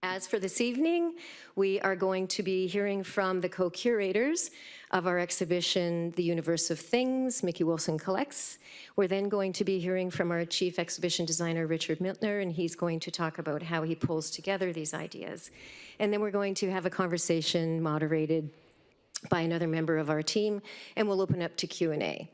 As for this evening, we are going to be hearing from the co-curators of our exhibition, The Universe of Things, Micky Wolfson Collects. We're then going to be hearing from our chief exhibition designer, Richard Miltner, and he's going to talk about how he pulls together these ideas. And then we're going to have a conversation moderated by another member of our team, and we'll open up to Q&A.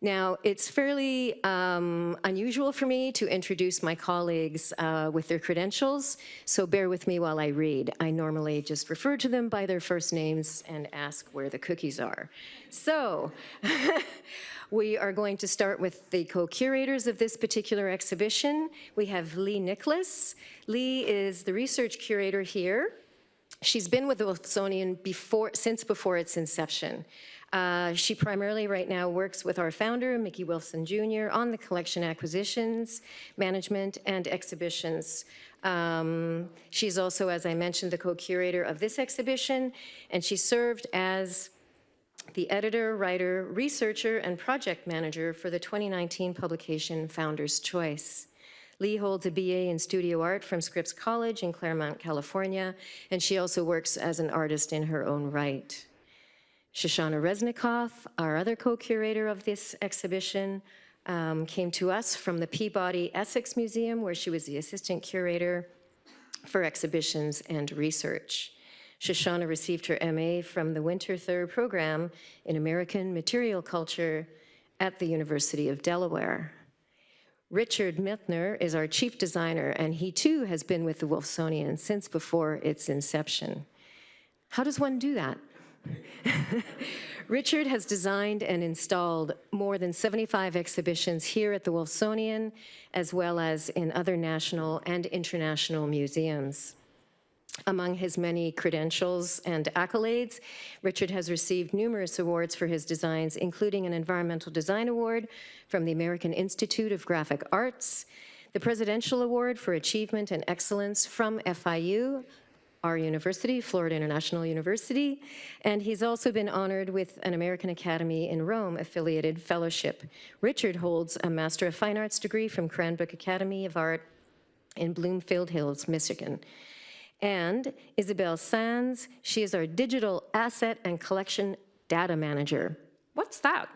Now, it's fairly unusual for me to introduce my colleagues with their credentials, so bear with me while I read. I normally just refer to them by their first names and ask where the cookies are. So, we are going to start with the co-curators of this particular exhibition. We have Lee Nicholas. Lee is the research curator here. She's been with the Wolfsonian since before its inception. She primarily right now works with our founder, Micky Wolfson Jr., on the collection acquisitions, management, and exhibitions. She's also, as I mentioned, the co-curator of this exhibition, and she served as the editor, writer, researcher, and project manager for the 2019 publication Founder's Choice. Lee holds a BA in studio art from Scripps College in Claremont, California, and she also works as an artist in her own right. Shoshana Resnikoff, our other co-curator of this exhibition, came to us from the Peabody Essex Museum, where she was the assistant curator for exhibitions and research. Shoshana received her MA from the Winter Third program in American Material Culture at the University of Delaware. Richard Miltner is our chief designer, and he too has been with the Wolfsonian since before its inception. How does one do that? Richard has designed and installed more than 75 exhibitions here at the Wolfsonian, as well as in other national and international museums. Among his many credentials and accolades, Richard has received numerous awards for his designs, including an Environmental Design Award from the American Institute of Graphic Arts, the Presidential Award for Achievement and Excellence from FIU, our university, Florida International University, and he's also been honored with an American Academy in Rome affiliated fellowship. Richard holds a Master of Fine Arts degree from Cranbrook Academy of Art in Bloomfield Hills, Michigan. And Isabel Sands, she is our digital asset and collection data manager. What's that?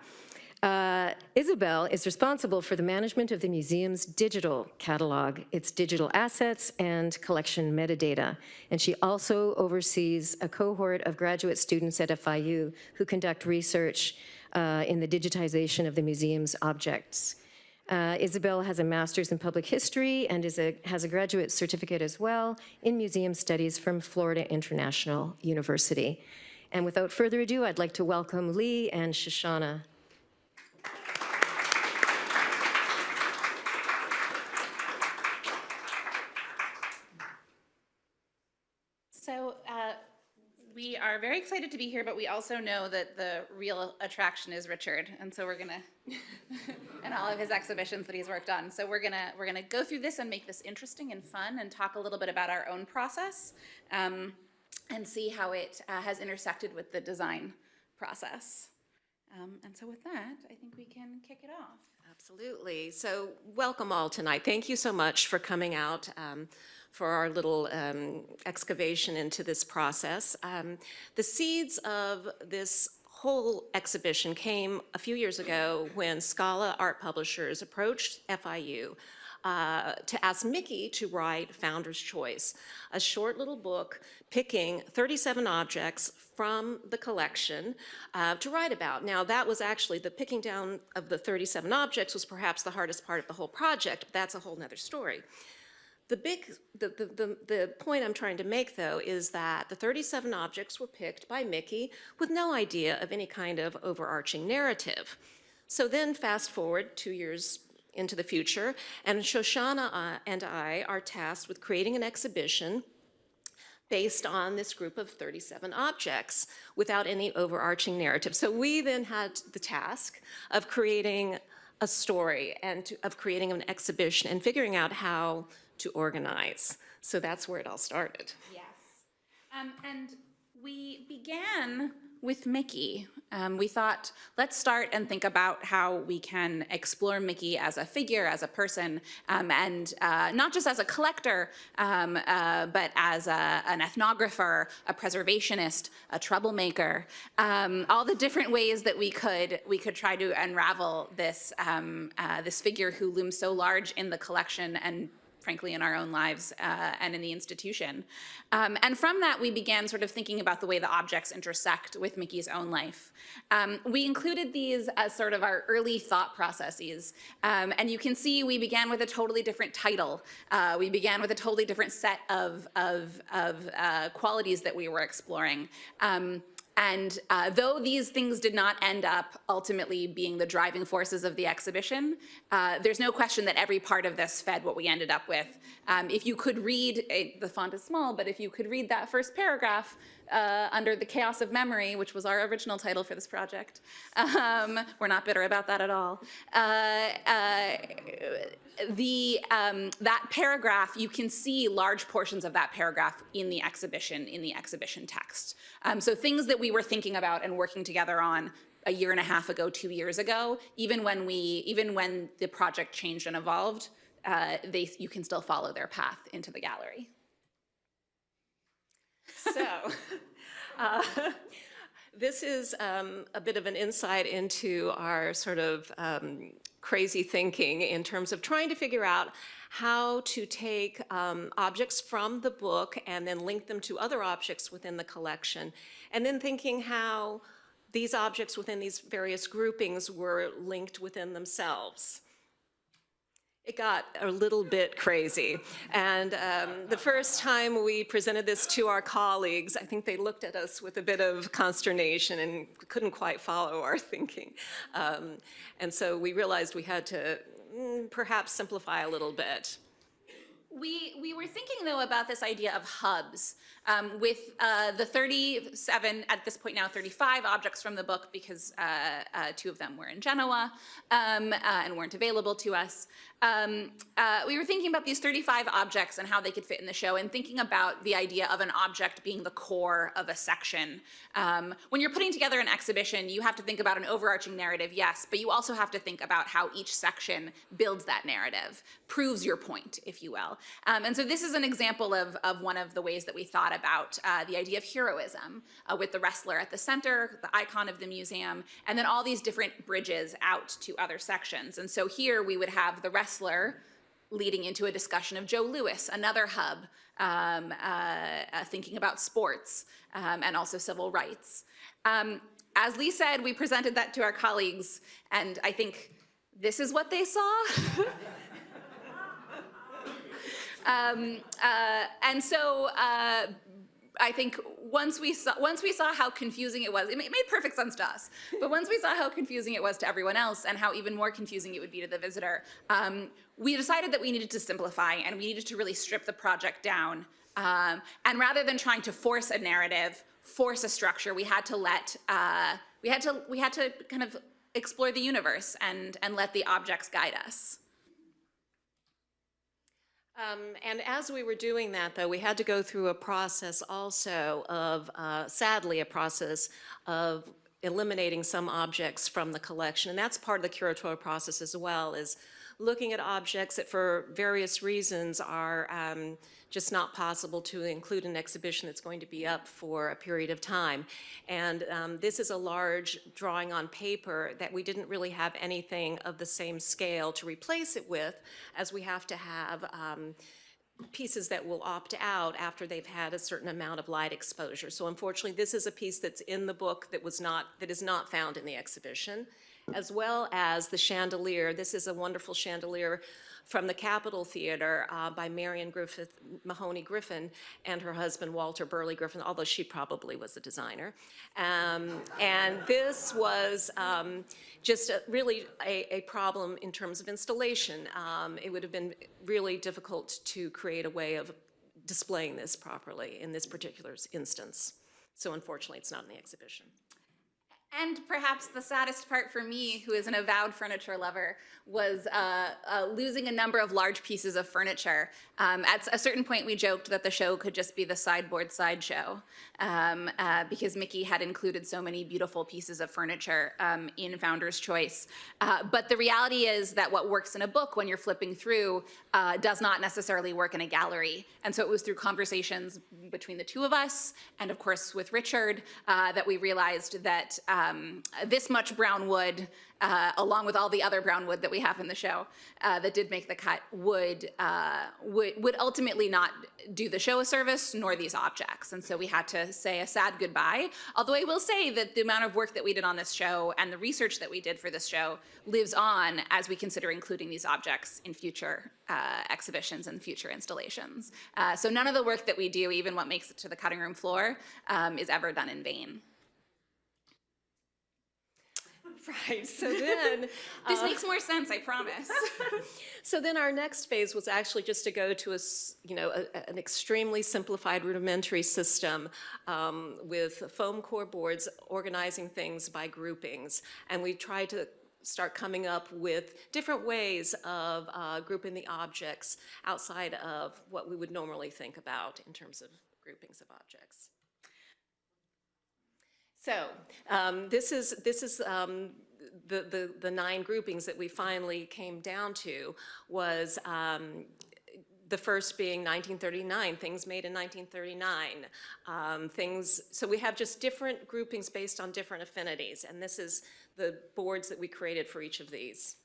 Isabel is responsible for the management of the museum's digital catalog, its digital assets and collection metadata. And she also oversees a cohort of graduate students at FIU who conduct research in the digitization of the museum's objects. Isabel has a master's in public history and has a graduate certificate as well in museum studies from Florida International University. And without further ado, I'd like to welcome Lee and Shoshana. So we are very excited to be here, but we also know that the real attraction is Richard, and so we're gonna, and all of his exhibitions that he's worked on. So we're gonna go through this and make this interesting and fun, and talk a little bit about our own process, and see how it has intersected with the design process. And so with that, I think we can kick it off. Absolutely. So welcome all tonight. Thank you so much for coming out for our little excavation into this process. The seeds of this whole exhibition came a few years ago when Scala Art Publishers approached FIU to ask Micky to write Founder's Choice, a short little book picking 37 objects from the collection to write about. Now, that was actually, the picking down of the 37 objects was perhaps the hardest part of the whole project, but that's a whole nother story. The point I'm trying to make, though, is that the 37 objects were picked by Micky with no idea of any kind of overarching narrative. So then fast forward 2 years into the future, and Shoshana and I are tasked with creating an exhibition based on this group of 37 objects without any overarching narrative. So we then had the task of creating a story and of creating an exhibition and figuring out how to organize. So that's where it all started. Yes. And We began with Mickey. We thought, let's start and think about how we can explore Mickey as a figure, as a person, and not just as a collector, but as an ethnographer, a preservationist, a troublemaker, all the different ways that we could try to unravel this, this figure who looms so large in the collection and frankly, in our own lives and in the institution. And from that, we began sort of thinking about the way the objects intersect with Mickey's own life. We included these as sort of our early thought processes. And you can see we began with a totally different title. We began with a totally different set of qualities that we were exploring. And though these things did not end up ultimately being the driving forces of the exhibition, there's no question that every part of this fed what we ended up with. If you could read, the font is small, but if you could read that first paragraph under The Chaos of Memory, which was our original title for this project, we're not bitter about that at all. That paragraph, you can see large portions of that paragraph in the exhibition text. So things that we were thinking about and working together on a year and a half ago, 2 years ago, even when the project changed and evolved, you can still follow their path into the gallery. So, this is a bit of an insight into our sort of crazy thinking in terms of trying to figure out how to take objects from the book and then link them to other objects within the collection, and then thinking how these objects within these various groupings were linked within themselves. It got a little bit crazy. And the first time we presented this to our colleagues, I think they looked at us with a bit of consternation and couldn't quite follow our thinking. And so we realized we had to perhaps simplify a little bit. We were thinking, though, about this idea of hubs with the 37, at this point now 35 objects from the book, because 2 of them were in Genoa and weren't available to us. We were thinking about these 35 objects and how they could fit in the show, and thinking about the idea of an object being the core of a section. When you're putting together an exhibition, you have to think about an overarching narrative, yes, but you also have to think about how each section builds that narrative, proves your point, if you will. And so this is an example of one of the ways that we thought about the idea of heroism, with the wrestler at the center, the icon of the museum, and then all these different bridges out to other sections. And so here we would have the wrestler leading into a discussion of Joe Louis, another hub, thinking about sports and also civil rights. As Lee said, we presented that to our colleagues, and I think this is what they saw. And so I think once we saw how confusing it was, it made perfect sense to us, but once we saw how confusing it was to everyone else and how even more confusing it would be to the visitor, we decided that we needed to simplify and we needed to really strip the project down. And rather than trying to force a narrative, force a structure, we had to kind of explore the universe and let the objects guide us. And as we were doing that, though, we had to go through a process also of, sadly, a process of eliminating some objects from the collection. And that's part of the curatorial process as well, is looking at objects that for various reasons are just not possible to include in an exhibition that's going to be up for a period of time. And this is a large drawing on paper that we didn't really have anything of the same scale to replace it with, as we have to have pieces that will opt out after they've had a certain amount of light exposure. So unfortunately, this is a piece that's in the book that is not found in the exhibition, as well as the chandelier. This is a wonderful chandelier from the Capitol Theater by Marion Mahoney Griffin and her husband Walter Burley Griffin, although she probably was the designer. And this was just really a problem in terms of installation. It would have been really difficult to create a way of displaying this properly in this particular instance. So unfortunately, it's not in the exhibition. And perhaps the saddest part for me, who is an avowed furniture lover, was losing a number of large pieces of furniture. At a certain point, we joked that the show could just be the sideboard sideshow, because Micky had included so many beautiful pieces of furniture in Founder's Choice. But the reality is that what works in a book when you're flipping through does not necessarily work in a gallery. And so it was through conversations between the two of us, and of course with Richard, that we realized that this much brown wood, along with all the other brown wood that we have in the show that did make the cut, would ultimately not do the show a service, nor these objects. And so we had to say a sad goodbye. Although I will say that the amount of work that we did on this show and the research that we did for this show lives on as we consider including these objects in future exhibitions and future installations. So none of the work that we do, even what makes it to the cutting room floor, is ever done in vain. Right, so then... This makes more sense, I promise. So then our next phase was actually just to go to an extremely simplified rudimentary system with foam core boards organizing things by groupings. And we tried to start coming up with different ways of grouping the objects outside of what we would normally think about in terms of groupings of objects. So this is the 9 groupings that we finally came down to. Was the first being 1939, things made in 1939. So we have just different groupings based on different affinities, and this is the boards that we created for each of these.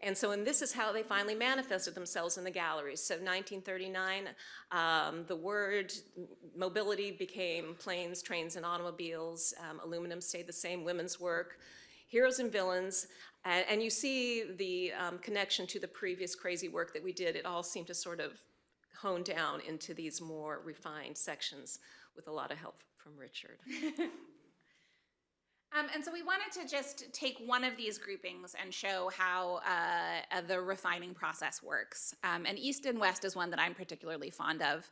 And this is how they finally manifested themselves in the galleries. So 1939, the word mobility became planes, trains, and automobiles. Aluminum stayed the same, women's work, heroes and villains. And you see the connection to the previous crazy work that we did. It all seemed to sort of hone down into these more refined sections with a lot of help from Richard. And so we wanted to just take one of these groupings and show how the refining process works. And East and West is one that I'm particularly fond of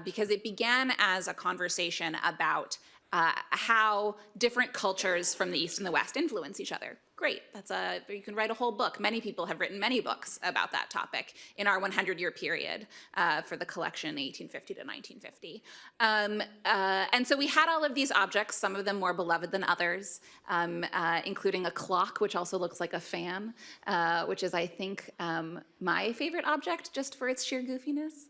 because it began as a conversation about how different cultures from the East and the West influence each other. Great, you can write a whole book. Many people have written many books about that topic in our 100-year period for the collection 1850 to 1950. And so we had all of these objects, some of them more beloved than others, including a clock, which also looks like a fan, which is, I think, my favorite object just for its sheer goofiness.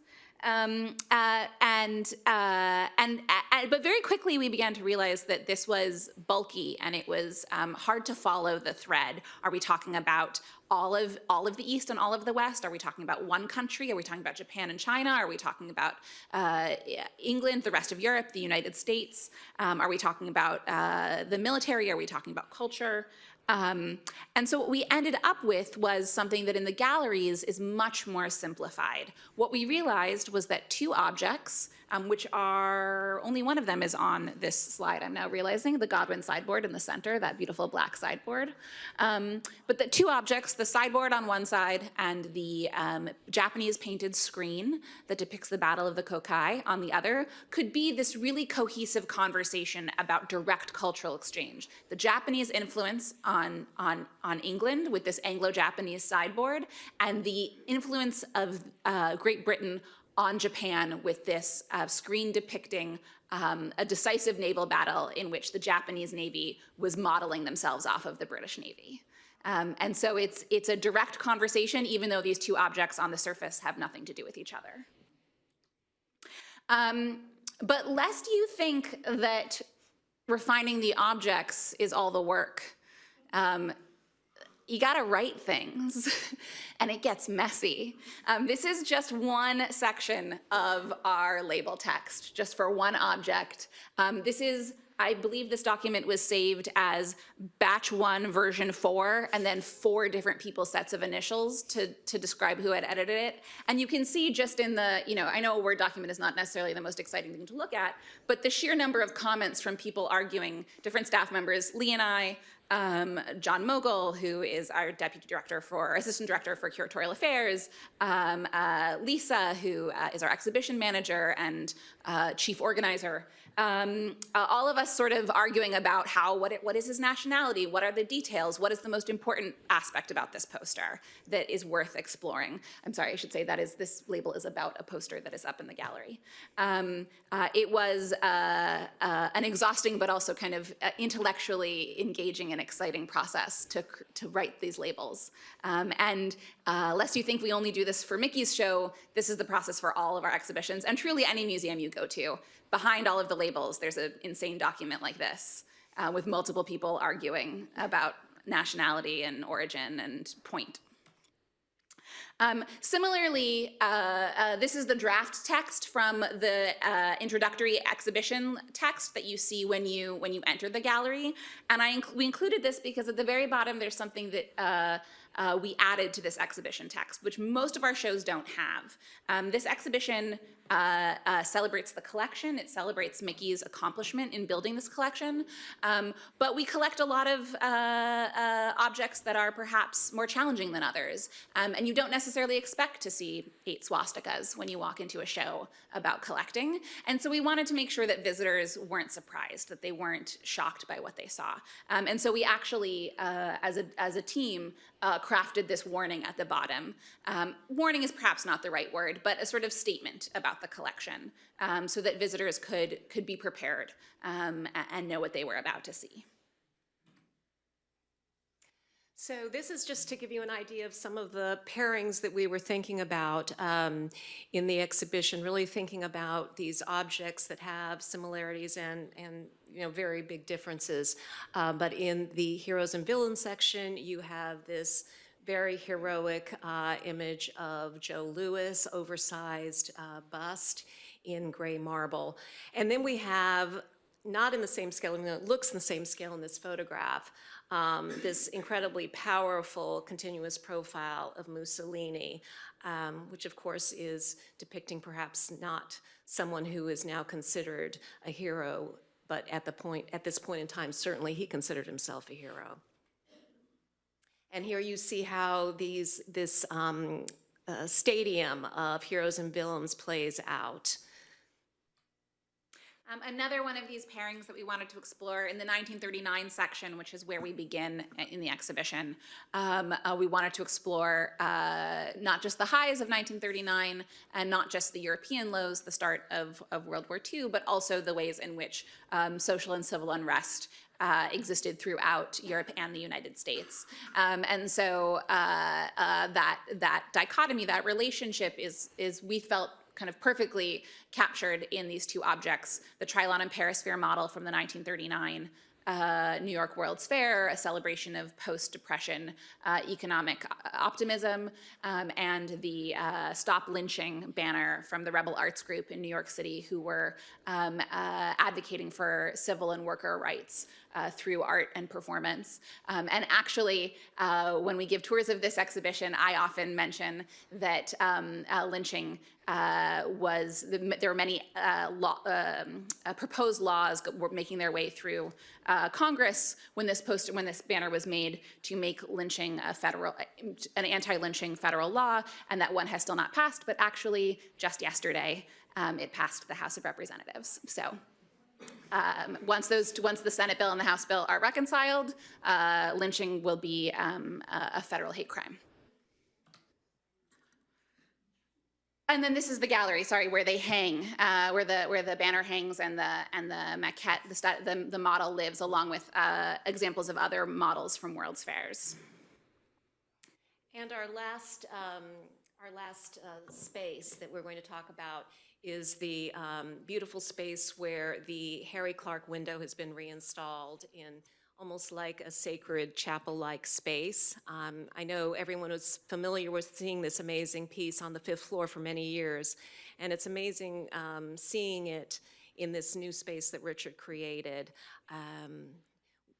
But very quickly we began to realize that this was bulky and it was hard to follow the thread. Are we talking about all of the East and all of the West? Are we talking about one country? Are we talking about Japan and China? Are we talking about England, the rest of Europe, the United States? Are we talking about the military? Are we talking about culture? And so what we ended up with was something that in the galleries is much more simplified. What we realized was that 2 objects, which are, only one of them is on this slide, I'm now realizing, the Godwin sideboard in the center, that beautiful black sideboard. But the 2 objects, the sideboard on one side and the Japanese painted screen that depicts the Battle of the Kokai on the other, could be this really cohesive conversation about direct cultural exchange. The Japanese influence on England with this Anglo-Japanese sideboard, and the influence of Great Britain on Japan with this screen depicting a decisive naval battle in which the Japanese Navy was modeling themselves off of the British Navy. And so it's a direct conversation, even though these 2 objects on the surface have nothing to do with each other. But lest you think that refining the objects is all the work, you gotta write things, and it gets messy. This is just one section of our label text, just for one object. I believe this document was saved as batch 1 version 4, and then 4 different people's sets of initials to describe who had edited it. And you can see just in the, I know a Word document is not necessarily the most exciting thing to look at, but the sheer number of comments from people arguing, different staff members, Lee and I, John Mogul, who is our assistant director for curatorial affairs, Lisa, who is our exhibition manager and chief organizer. All of us sort of arguing about what is his nationality, what are the details, what is the most important aspect about this poster that is worth exploring. I'm sorry, I should say this label is about a poster that is up in the gallery. It was an exhausting but also kind of intellectually engaging and exciting process to write these labels. Lest you think we only do this for Micky's show, this is the process for all of our exhibitions, and truly any museum you go to. Behind all of the labels, there's an insane document like this with multiple people arguing about nationality and origin and point. Similarly, this is the draft text from the introductory exhibition text that you see when you enter the gallery. And we included this because at the very bottom there's something that we added to this exhibition text, which most of our shows don't have. This exhibition celebrates the collection. It celebrates Micky's accomplishment in building this collection. But we collect a lot of objects that are perhaps more challenging than others. And you don't necessarily expect to see 8 swastikas when you walk into a show about collecting. And so we wanted to make sure that visitors weren't surprised, that they weren't shocked by what they saw. And so we actually, as a team, crafted this warning at the bottom. Warning is perhaps not the right word, but a sort of statement about the collection, so that visitors could be prepared and know what they were about to see. So this is just to give you an idea of some of the pairings that we were thinking about in the exhibition, really thinking about these objects that have similarities and very big differences. But in the heroes and villains section, you have this very heroic image of Joe Louis, oversized bust in gray marble. And then we have, not in the same scale, even though it looks in the same scale in this photograph, this incredibly powerful continuous profile of Mussolini, which of course is depicting perhaps not someone who is now considered a hero, but at this point in time, certainly he considered himself a hero. And here you see how this stadium of heroes and villains plays out. Another one of these pairings that we wanted to explore in the 1939 section, which is where we begin in the exhibition, we wanted to explore not just the highs of 1939 and not just the European lows, the start of World War II, but also the ways in which social and civil unrest existed throughout Europe and the United States. And so that dichotomy, that relationship is we felt kind of perfectly captured in these two objects, the Trilon and Perisphere model from the 1939 New York World's Fair, a celebration of post-Depression economic optimism, and the Stop Lynching banner from the Rebel Arts Group in New York City, who were advocating for civil and worker rights through art and performance. And actually, when we give tours of this exhibition, I often mention that lynching there were many proposed laws were making their way through Congress when this banner was made to make lynching an anti-lynching federal law, and that one has still not passed, but actually just yesterday it passed the House of Representatives. So once the Senate bill and the House bill are reconciled, lynching will be a federal hate crime. And then this is the gallery, sorry, where they hang, where the banner hangs and the maquette, the model lives, along with examples of other models from World's Fairs. And our last space that we're going to talk about is the beautiful space where the Harry Clark window has been reinstalled in almost like a sacred chapel-like space. I know everyone was familiar with seeing this amazing piece on the 5th floor for many years, and it's amazing seeing it in this new space that Richard created,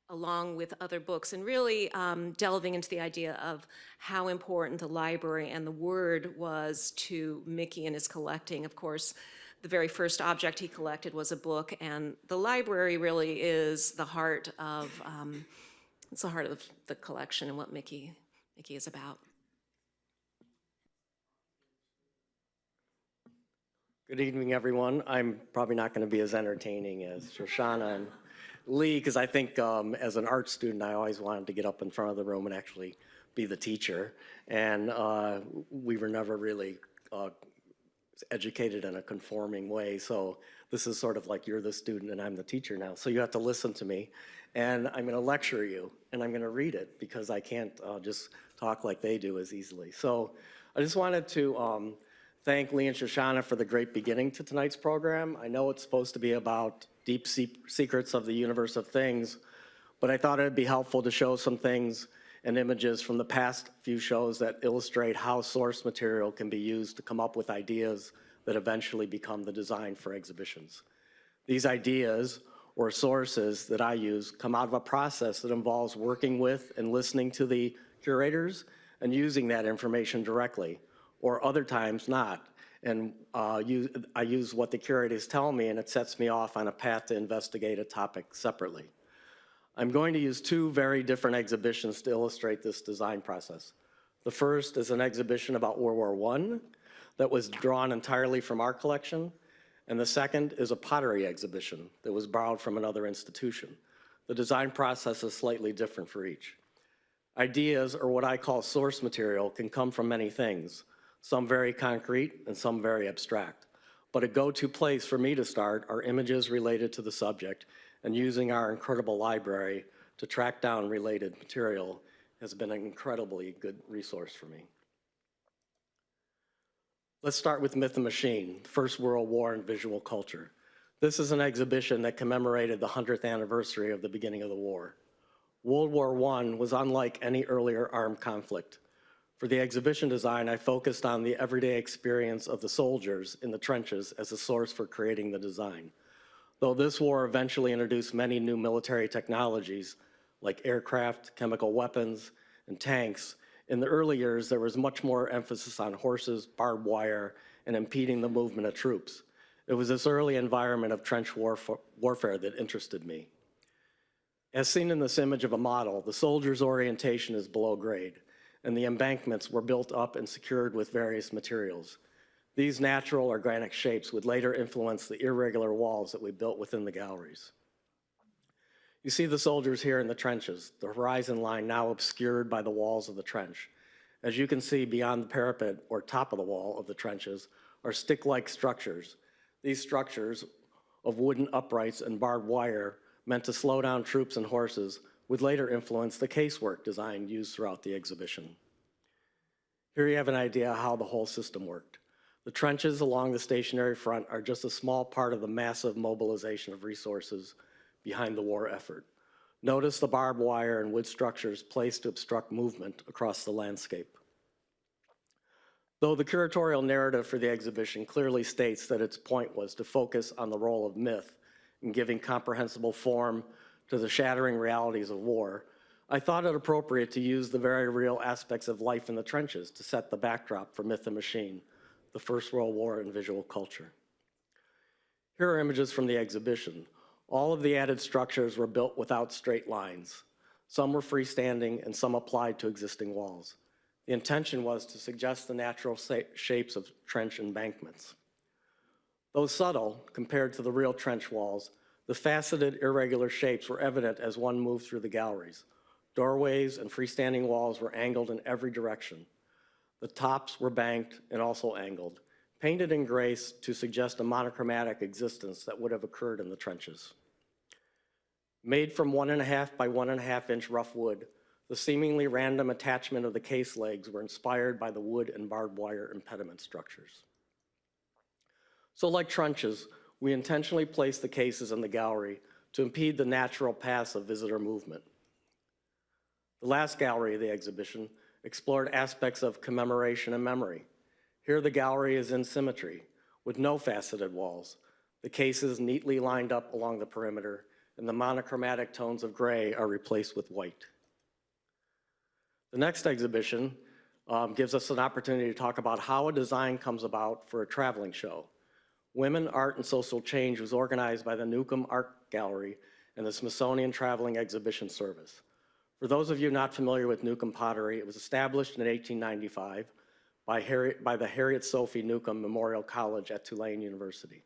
along with other books, and really delving into the idea of how important the library and the word was to Micky and his collecting. Of course, the very first object he collected was a book, and the library really is the heart of It's the heart of the collection and what Micky is about. Good evening, everyone. I'm probably not going to be as entertaining as Shoshana and Lee, because I think as an art student, I always wanted to get up in front of the room and actually be the teacher. And we were never really educated in a conforming way. So this is sort of like you're the student and I'm the teacher now. So you have to listen to me. And I'm going to lecture you, and I'm going to read it because I can't just talk like they do as easily. So I just wanted to thank Lee and Shoshana for the great beginning to tonight's program. I know it's supposed to be about deep secrets of the universe of things, but I thought it'd be helpful to show some things and images from the past few shows that illustrate how source material can be used to come up with ideas that eventually become the design for exhibitions. These ideas, or sources that I use, come out of a process that involves working with and listening to the curators and using that information directly, or other times not. And I use what the curators tell me, and it sets me off on a path to investigate a topic separately. I'm going to use two very different exhibitions to illustrate this design process. The first is an exhibition about World War I that was drawn entirely from our collection, and the second is a pottery exhibition that was borrowed from another institution. The design process is slightly different for each. Ideas, or what I call source material, can come from many things, some very concrete and some very abstract. But a go-to place for me to start are images related to the subject, and using our incredible library to track down related material has been an incredibly good resource for me. Let's start with Myth and Machine, the First World War in Visual Culture. This is an exhibition that commemorated the 100th anniversary of the beginning of the war. World War I was unlike any earlier armed conflict. For the exhibition design, I focused on the everyday experience of the soldiers in the trenches as a source for creating the design. Though this war eventually introduced many new military technologies like aircraft, chemical weapons, and tanks, in the early years there was much more emphasis on horses, barbed wire, and impeding the movement of troops. It was this early environment of trench warfare that interested me. As seen in this image of a model, the soldier's orientation is below grade, and the embankments were built up and secured with various materials. These natural organic shapes would later influence the irregular walls that we built within the galleries. You see the soldiers here in the trenches, the horizon line now obscured by the walls of the trench. As you can see, beyond the parapet or top of the wall of the trenches are stick-like structures. These structures of wooden uprights and barbed wire meant to slow down troops and horses would later influence the casework design used throughout the exhibition. Here you have an idea how the whole system worked. The trenches along the stationary front are just a small part of the massive mobilization of resources behind the war effort. Notice the barbed wire and wood structures placed to obstruct movement across the landscape. Though the curatorial narrative for the exhibition clearly states that its point was to focus on the role of myth in giving comprehensible form to the shattering realities of war, I thought it appropriate to use the very real aspects of life in the trenches to set the backdrop for Myth and Machine, the First World War in Visual Culture. Here are images from the exhibition. All of the added structures were built without straight lines. Some were freestanding and some applied to existing walls. The intention was to suggest the natural shapes of trench embankments. Though subtle compared to the real trench walls, the faceted, irregular shapes were evident as one moved through the galleries. Doorways and freestanding walls were angled in every direction. The tops were banked and also angled, painted in gray to suggest a monochromatic existence that would have occurred in the trenches. Made from 1.5 by 1.5 inch rough wood, the seemingly random attachment of the case legs were inspired by the wood and barbed wire impediment structures. So like trenches, we intentionally placed the cases in the gallery to impede the natural paths of visitor movement. The last gallery of the exhibition explored aspects of commemoration and memory. Here the gallery is in symmetry, with no faceted walls. The cases neatly lined up along the perimeter, and the monochromatic tones of gray are replaced with white. The next exhibition gives us an opportunity to talk about how a design comes about for a traveling show. Women, Art, and Social Change was organized by the Newcomb Art Gallery and the Smithsonian Traveling Exhibition Service. For those of you not familiar with Newcomb pottery, it was established in 1895 by the Harriet Sophie Newcomb Memorial College at Tulane University.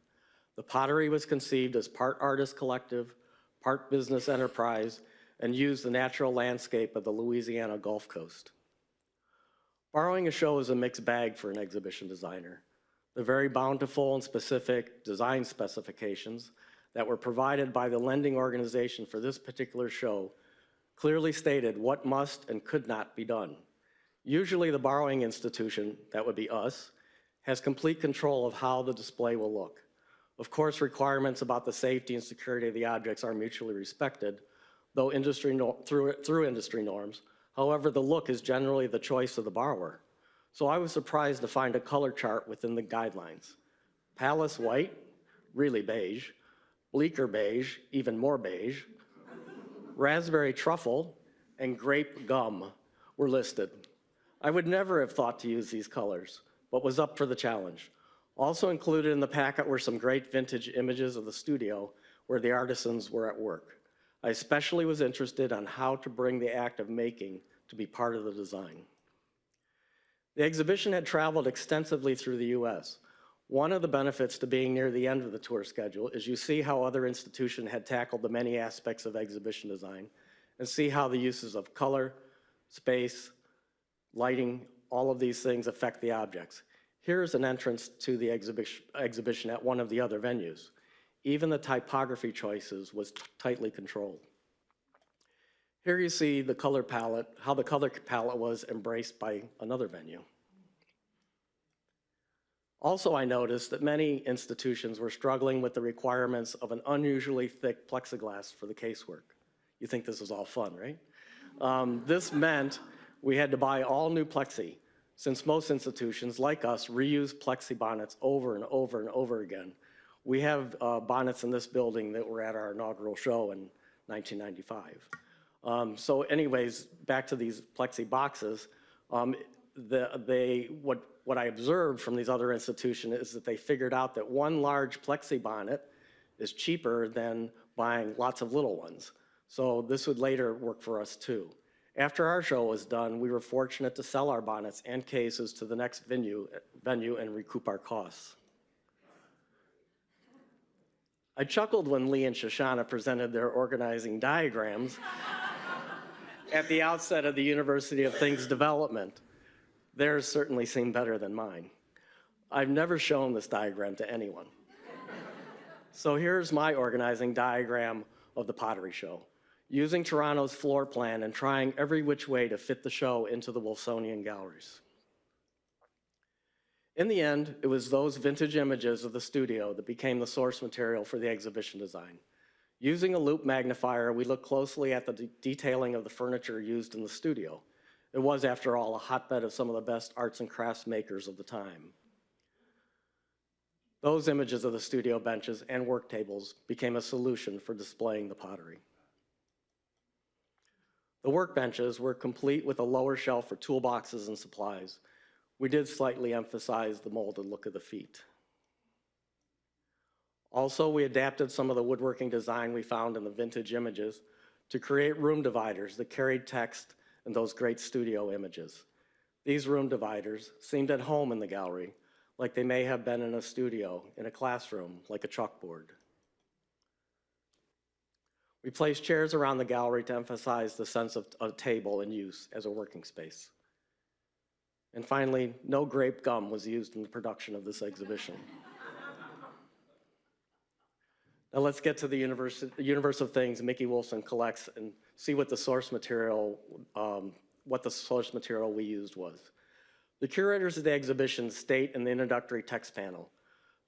The pottery was conceived as part artist collective, part business enterprise, and used the natural landscape of the Louisiana Gulf Coast. Borrowing a show is a mixed bag for an exhibition designer. The very bountiful and specific design specifications that were provided by the lending organization for this particular show clearly stated what must and could not be done. Usually the borrowing institution, that would be us, has complete control of how the display will look. Of course, requirements about the safety and security of the objects are mutually respected, though through industry norms. However, the look is generally the choice of the borrower. So I was surprised to find a color chart within the guidelines. Palace white, really beige, bleaker beige, even more beige, raspberry truffle, and grape gum were listed. I would never have thought to use these colors, but was up for the challenge. Also included in the packet were some great vintage images of the studio where the artisans were at work. I especially was interested on how to bring the act of making to be part of the design. The exhibition had traveled extensively through the US. One of the benefits to being near the end of the tour schedule is you see how other institutions had tackled the many aspects of exhibition design and see how the uses of color, space, lighting, all of these things affect the objects. Here's an entrance to the exhibition at one of the other venues. Even the typography choices was tightly controlled. Here you see the color palette, how the color palette was embraced by another venue. Also, I noticed that many institutions were struggling with the requirements of an unusually thick plexiglass for the casework. You think this is all fun, right? This meant we had to buy all new plexi, since most institutions, like us, reuse plexi bonnets over and over and over again. We have bonnets in this building that were at our inaugural show in 1995. So anyways, back to these plexi boxes, what I observed from these other institutions is that they figured out that one large plexi bonnet is cheaper than buying lots of little ones. So this would later work for us too. After our show was done, we were fortunate to sell our bonnets and cases to the next venue and recoup our costs. I chuckled when Lee and Shoshana presented their organizing diagrams at the outset of the University of Things development. Theirs certainly seemed better than mine. I've never shown this diagram to anyone. So here's my organizing diagram of the pottery show, using Toronto's floor plan and trying every which way to fit the show into the Wolfsonian galleries. In the end, it was those vintage images of the studio that became the source material for the exhibition design. Using a loop magnifier, we looked closely at the detailing of the furniture used in the studio. It was, after all, a hotbed of some of the best arts and crafts makers of the time. Those images of the studio benches and work tables became a solution for displaying the pottery. The workbenches were complete with a lower shelf for toolboxes and supplies. We did slightly emphasize the molded look of the feet. Also, we adapted some of the woodworking design we found in the vintage images to create room dividers that carried text and those great studio images. These room dividers seemed at home in the gallery, like they may have been in a studio, in a classroom, like a chalkboard. We placed chairs around the gallery to emphasize the sense of a table in use as a working space. And finally, no grape gum was used in the production of this exhibition. Now let's get to the Universe of Things Micky Wolfson Collects and see what the source material we used was. The curators of the exhibition state in the introductory text panel,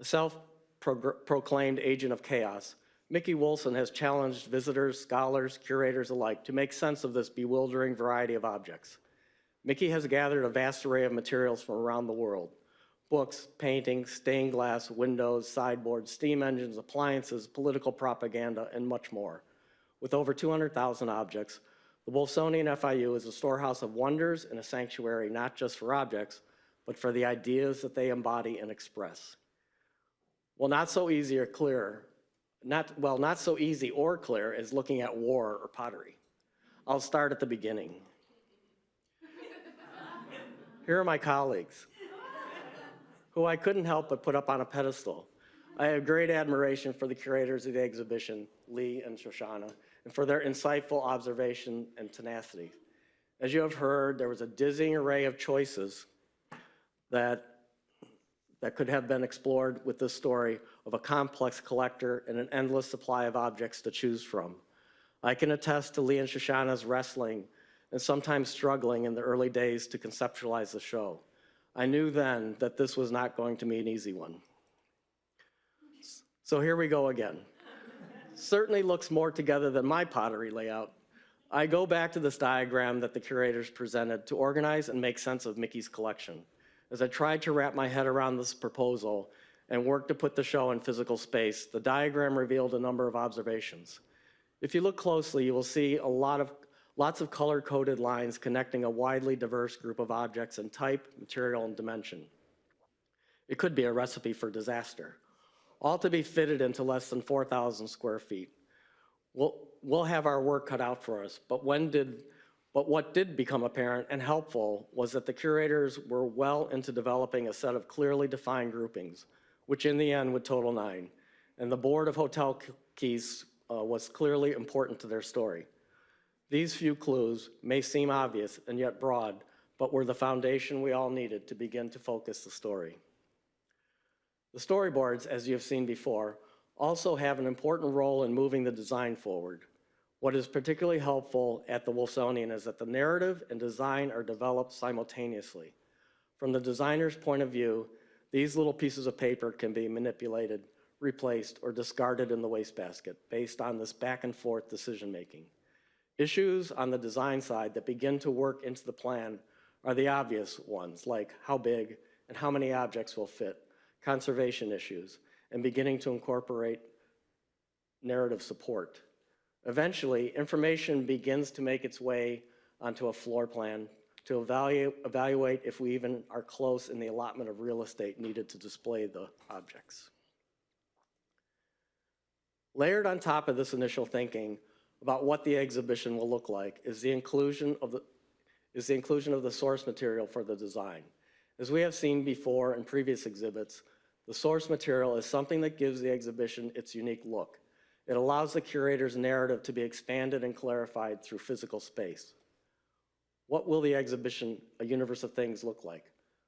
a self-proclaimed agent of chaos, Micky Wolfson has challenged visitors, scholars, curators alike to make sense of this bewildering variety of objects. Micky has gathered a vast array of materials from around the world: books, paintings, stained glass, windows, sideboards, steam engines, appliances, political propaganda, and much more. With over 200,000 objects, the Wolfsonian FIU is a storehouse of wonders and a sanctuary not just for objects, but for the ideas that they embody and express. Not so easy or clear as looking at war or pottery. I'll start at the beginning. Here are my colleagues, who I couldn't help but put up on a pedestal. I have great admiration for the curators of the exhibition, Lee and Shoshana, and for their insightful observation and tenacity. As you have heard, there was a dizzying array of choices that could have been explored with this story of a complex collector and an endless supply of objects to choose from. I can attest to Lee and Shoshana's wrestling and sometimes struggling in the early days to conceptualize the show. I knew then that this was not going to be an easy one. So here we go again. Certainly looks more together than my pottery layout. I go back to this diagram that the curators presented to organize and make sense of Micky's collection. As I tried to wrap my head around this proposal and work to put the show in physical space, the diagram revealed a number of observations. If you look closely, you will see lots of color-coded lines connecting a widely diverse group of objects in type, material, and dimension. It could be a recipe for disaster, all to be fitted into less than 4,000 square feet. We'll have our work cut out for us, but what did become apparent and helpful was that the curators were well into developing a set of clearly defined groupings, which in the end would total 9, and the board of hotel keys was clearly important to their story. These few clues may seem obvious and yet broad, but were the foundation we all needed to begin to focus the story. The storyboards, as you have seen before, also have an important role in moving the design forward. What is particularly helpful at the Wolfsonian is that the narrative and design are developed simultaneously. From the designer's point of view, these little pieces of paper can be manipulated, replaced, or discarded in the wastebasket based on this back and forth decision-making. Issues on the design side that begin to work into the plan are the obvious ones, like how big and how many objects will fit, conservation issues, and beginning to incorporate narrative support. Eventually, information begins to make its way onto a floor plan to evaluate if we even are close in the allotment of real estate needed to display the objects. Layered on top of this initial thinking about what the exhibition will look like is the inclusion of the source material for the design. As we have seen before in previous exhibits, the source material is something that gives the exhibition its unique look. It allows the curator's narrative to be expanded and clarified through physical space. What will the exhibition, A Universe of Things, look like?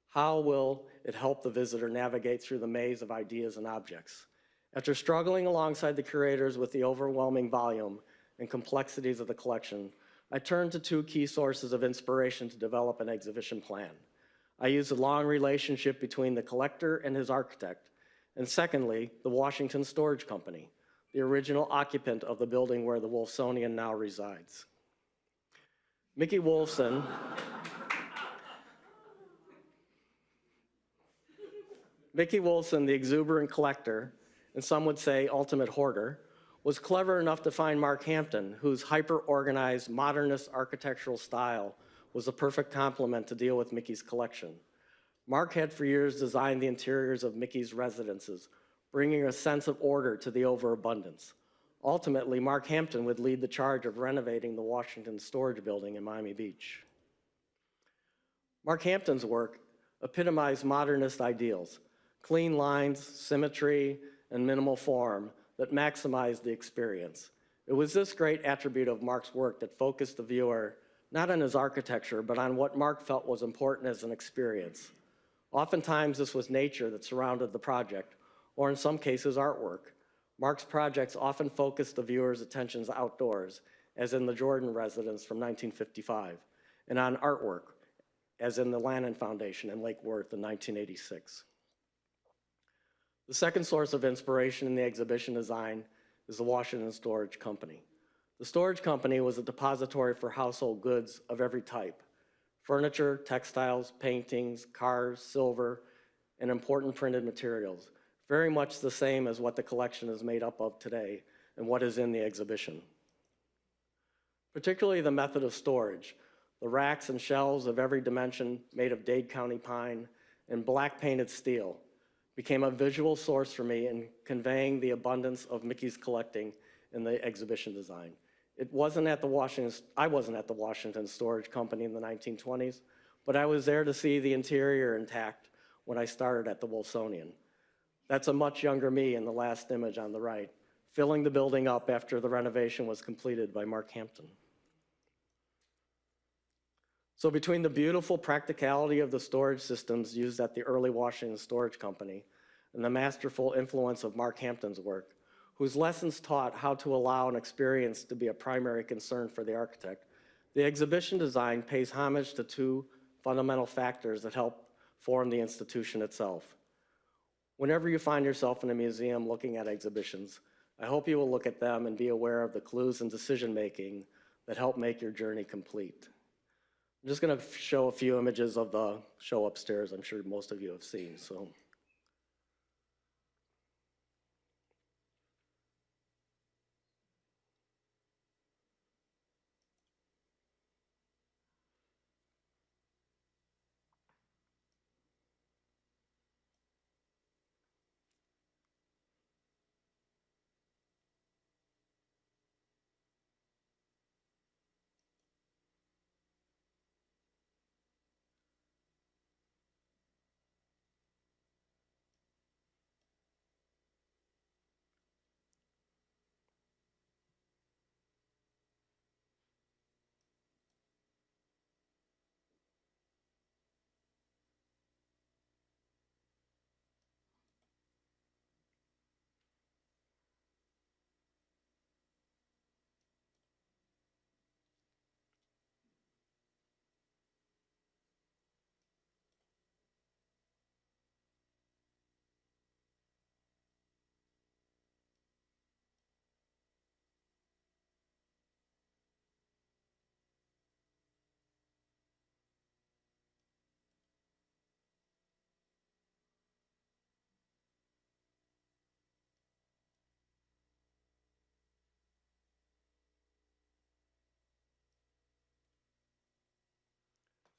How will it help the visitor navigate through the maze of ideas and objects? After struggling alongside the curators with the overwhelming volume and complexities of the collection, I turned to 2 key sources of inspiration to develop an exhibition plan. I used the long relationship between the collector and his architect, and secondly, the Washington Storage Company, the original occupant of the building where the Wolfsonian now resides. Micky Wolfson, the exuberant collector, and some would say ultimate hoarder, was clever enough to find Mark Hampton, whose hyper-organized modernist architectural style was the perfect complement to deal with Micky's collection. Mark had for years designed the interiors of Micky's residences, bringing a sense of order to the overabundance. Ultimately, Mark Hampton would lead the charge of renovating the Washington Storage Building in Miami Beach. Mark Hampton's work epitomized modernist ideals, clean lines, symmetry, and minimal form that maximized the experience. It was this great attribute of Mark's work that focused the viewer not on his architecture, but on what Mark felt was important as an experience. Oftentimes, this was nature that surrounded the project, or in some cases, artwork. Mark's projects often focused the viewer's attentions outdoors, as in the Jordan residence from 1955, and on artwork, as in the Lannan Foundation in Lake Worth in 1986. The second source of inspiration in the exhibition design is the Washington Storage Company. The storage company was a depository for household goods of every type: furniture, textiles, paintings, cars, silver, and important printed materials, very much the same as what the collection is made up of today and what is in the exhibition. Particularly the method of storage, the racks and shelves of every dimension made of Dade County pine and black painted steel, became a visual source for me in conveying the abundance of Micky's collecting in the exhibition design. I wasn't at the Washington Storage Company in the 1920s, but I was there to see the interior intact when I started at the Wolfsonian. That's a much younger me in the last image on the right, filling the building up after the renovation was completed by Mark Hampton. So between the beautiful practicality of the storage systems used at the early Washington Storage Company and the masterful influence of Mark Hampton's work, whose lessons taught how to allow an experience to be a primary concern for the architect, the exhibition design pays homage to two fundamental factors that help form the institution itself. Whenever you find yourself in a museum looking at exhibitions, I hope you will look at them and be aware of the clues and decision-making that help make your journey complete. I'm just going to show a few images of the show upstairs I'm sure most of you have seen. So.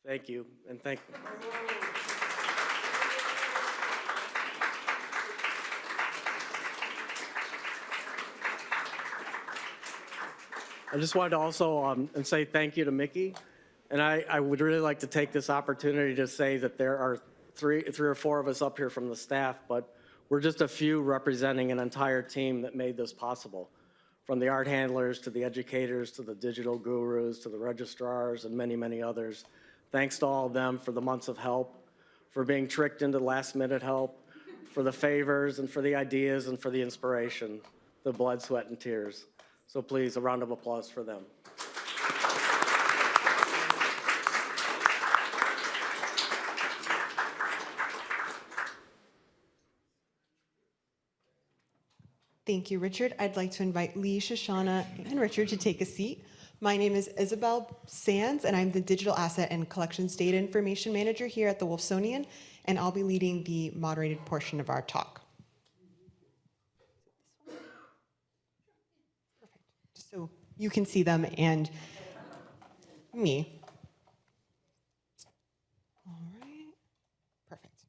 Thank you, and thank you. I just wanted to also and say thank you to Micky, and I would really like to take this opportunity to say that there are three or four of us up here from the staff, but we're just a few representing an entire team that made this possible. From the art handlers to the educators to the digital gurus to the registrars and many, many others. Thanks to all of them for the months of help, for being tricked into last-minute help, for the favors and for the ideas and for the inspiration, the blood, sweat, and tears. So please, a round of applause for them. Thank you, Richard. I'd like to invite Lee, Shoshana, and Richard to take a seat. My name is Isabel Sands, and I'm the Digital Asset and Collections Data Information Manager here at the Wolfsonian, and I'll be leading the moderated portion of our talk. Perfect. Just so you can see them and me. All right. Perfect.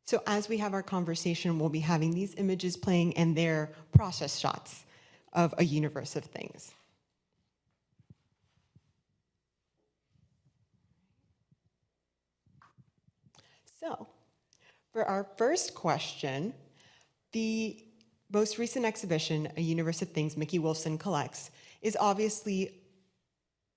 So as we have our conversation, we'll be having these images playing and their process shots of a universe of things. So, for our first question, the most recent exhibition, A Universe of Things, Micky Wolfson Collects, is obviously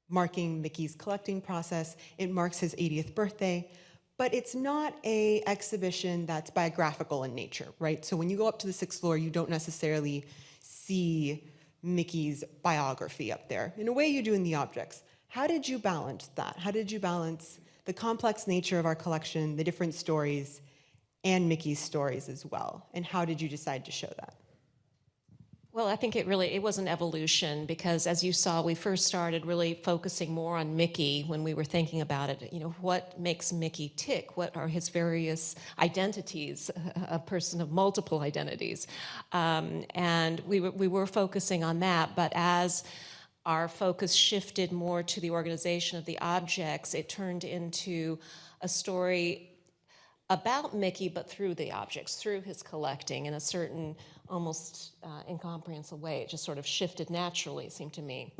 marking Micky's collecting process. It marks his 80th birthday, but it's not an exhibition that's biographical in nature, right? So when you go up to the 6th floor, you don't necessarily see Micky's biography up there. In a way, you do in the objects. How did you balance that? How did you balance the complex nature of our collection, the different stories, and Micky's stories as well? And how did you decide to show that? Well, I think it was an evolution because, as you saw, we first started really focusing more on Micky when we were thinking about it. You know, what makes Micky tick? What are his various identities? A person of multiple identities, and we were focusing on that. But as our focus shifted more to the organization of the objects, it turned into a story about Mickey, but through the objects, through his collecting in a certain, almost incomprehensible way. It just sort of shifted naturally, it seemed to me.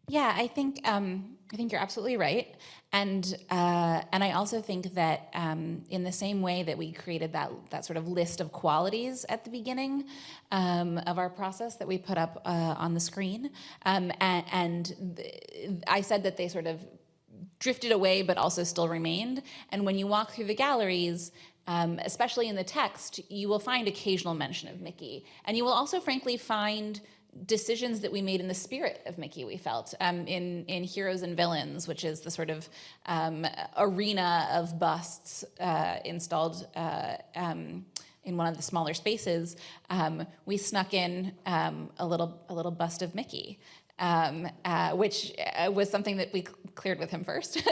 Yeah, I think you're absolutely right, and I also think that in the same way that we created that sort of list of qualities at the beginning of our process that we put up on the screen, I said that they sort of drifted away, but also still remained. And when you walk through the galleries, especially in the text, you will find occasional mention of Mickey, and you will also, frankly, find decisions that we made in the spirit of Mickey, we felt, in Heroes and Villains, which is the sort of arena of busts installed in one of the smaller spaces. We snuck in a little bust of Mickey, which was something that we cleared with him first,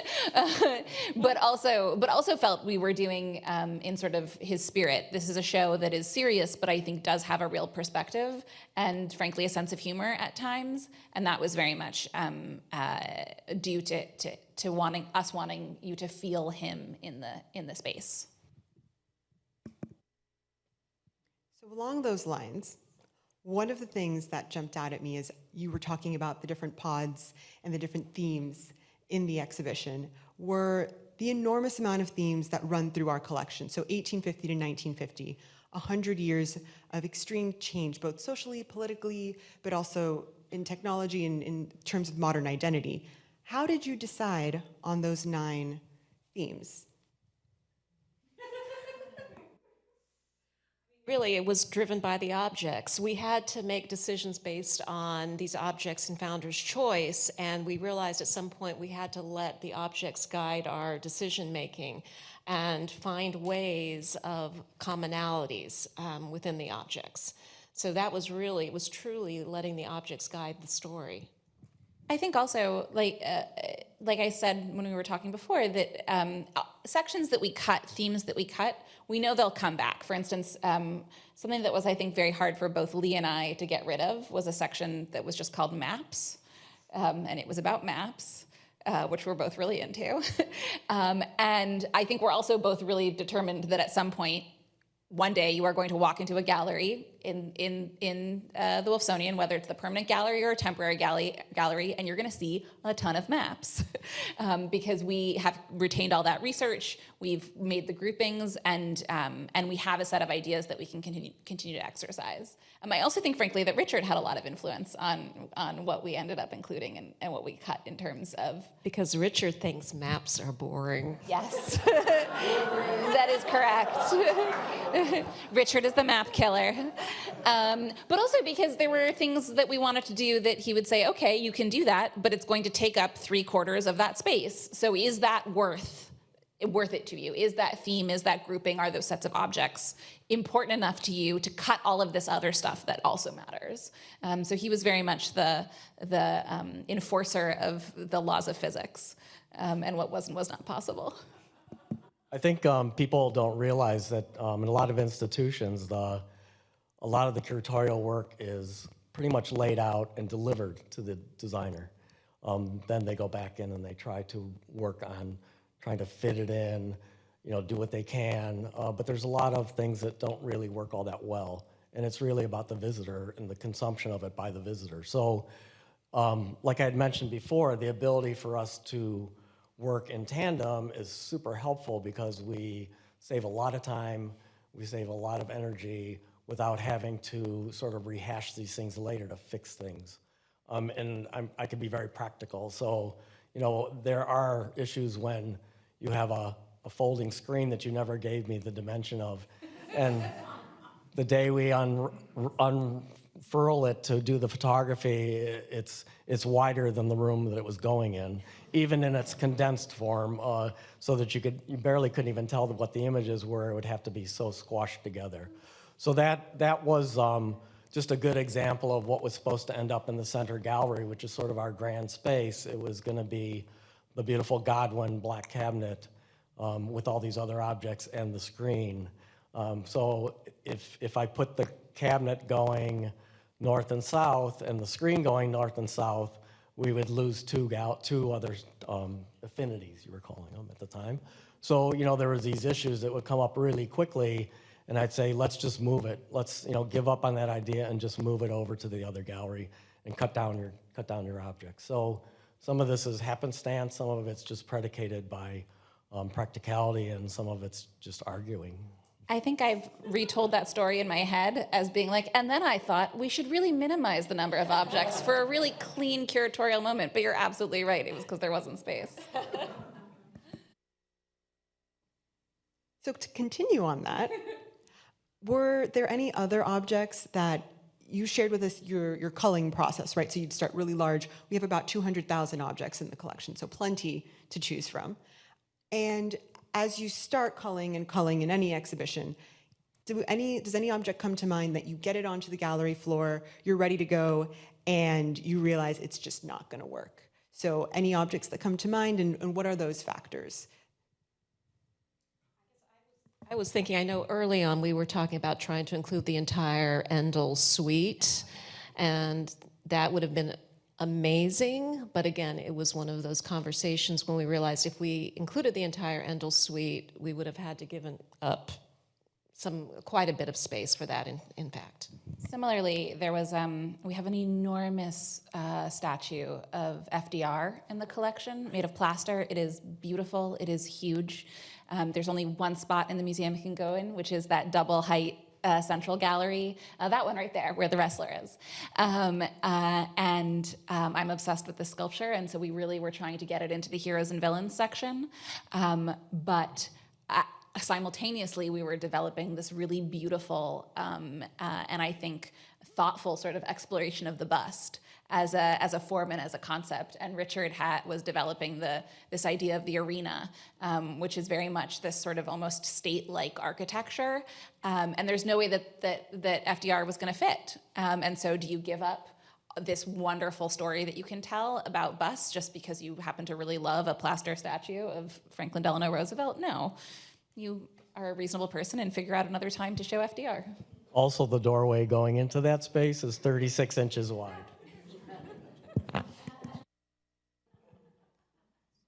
but also felt we were doing in sort of his spirit. This is a show that is serious, but I think does have a real perspective and, frankly, a sense of humor at times, and that was very much due to wanting you to feel him in the space. So along those lines, one of the things that jumped out at me is you were talking about the different pods and the different themes in the exhibition were the enormous amount of themes that run through our collection. So 1850 to 1950, 100 years of extreme change, both socially, politically, but also in technology and in terms of modern identity. How did you decide on those 9 themes? Really, it was driven by the objects. We had to make decisions based on these objects and founder's choice, and we realized at some point we had to let the objects guide our decision-making and find ways of commonalities within the objects. So that was really, it was truly letting the objects guide the story. I think also, like I said when we were talking before, that sections that we cut, themes that we cut, we know they'll come back. For instance, something that was, I think, very hard for both Lee and I to get rid of was a section that was just called Maps, and it was about maps, which we're both really into. And I think we're also both really determined that at some point, one day you are going to walk into a gallery in the Wolfsonian, whether it's the permanent gallery or a temporary gallery, and you're going to see a ton of maps because we have retained all that research, we've made the groupings, and we have a set of ideas that we can continue to exercise. I also think, frankly, that Richard had a lot of influence on what we ended up including and what we cut in terms of... Because Richard thinks maps are boring. Yes, that is correct. Richard is the map killer. But also because there were things that we wanted to do that he would say, okay, you can do that, but it's going to take up 3/4 of that space. So is that worth it to you? Is that theme, is that grouping, are those sets of objects important enough to you to cut all of this other stuff that also matters? So he was very much the enforcer of the laws of physics and what was and was not possible. I think people don't realize that in a lot of institutions, a lot of the curatorial work is pretty much laid out and delivered to the designer. Then they go back in and they try to work on trying to fit it in, do what they can. But there's a lot of things that don't really work all that well. And it's really about the visitor and the consumption of it by the visitor. So like I had mentioned before, the ability for us to work in tandem is super helpful because we save a lot of time, we save a lot of energy without having to sort of rehash these things later to fix things. And I can be very practical. So, there are issues when you have a folding screen that you never gave me the dimension of. And the day we unfurl it to do the photography, it's wider than the room that it was going in, even in its condensed form, so that you barely couldn't even tell what the images were. It would have to be so squashed together. So that was just a good example of what was supposed to end up in the center gallery, which is sort of our grand space. It was going to be the beautiful Godwin black cabinet with all these other objects and the screen. So if I put the cabinet going north and south and the screen going north and south, we would lose two other affinities, you were calling them at the time. So, there was these issues that would come up really quickly, and I'd say, let's just move it. Let's, give up on that idea and just move it over to the other gallery and cut down your objects. So some of this is happenstance, some of it's just predicated by practicality, and some of it's just arguing. I think I've retold that story in my head as being like, and then I thought we should really minimize the number of objects for a really clean curatorial moment. But you're absolutely right. It was because there wasn't space. So to continue on that, were there any other objects that you shared with us your culling process, right? So you'd start really large. We have about 200,000 objects in the collection, so plenty to choose from. And as you start culling in any exhibition, does any object come to mind that you get it onto the gallery floor, you're ready to go, and you realize it's just not going to work? So any objects that come to mind, and what are those factors? I was thinking, I know early on we were talking about trying to include the entire Endel suite, and that would have been amazing, but again, it was one of those conversations when we realized if we included the entire Endel suite, we would have had to give up quite a bit of space for that impact. Similarly, there was we have an enormous statue of FDR in the collection, made of plaster. It is beautiful. It is huge. There's only one spot in the museum you can go in, which is that double height central gallery, that one right there where the wrestler is. I'm obsessed with this sculpture, and so we really were trying to get it into the heroes and villains section. But simultaneously, we were developing this really beautiful and I think thoughtful sort of exploration of the bust as a form and as a concept. And Richard was developing this idea of the arena, which is very much this sort of almost state-like architecture. And there's no way that FDR was going to fit. And so do you give up this wonderful story that you can tell about busts just because you happen to really love a plaster statue of Franklin Delano Roosevelt? No. You are a reasonable person and figure out another time to show FDR. Also, the doorway going into that space is 36 inches wide.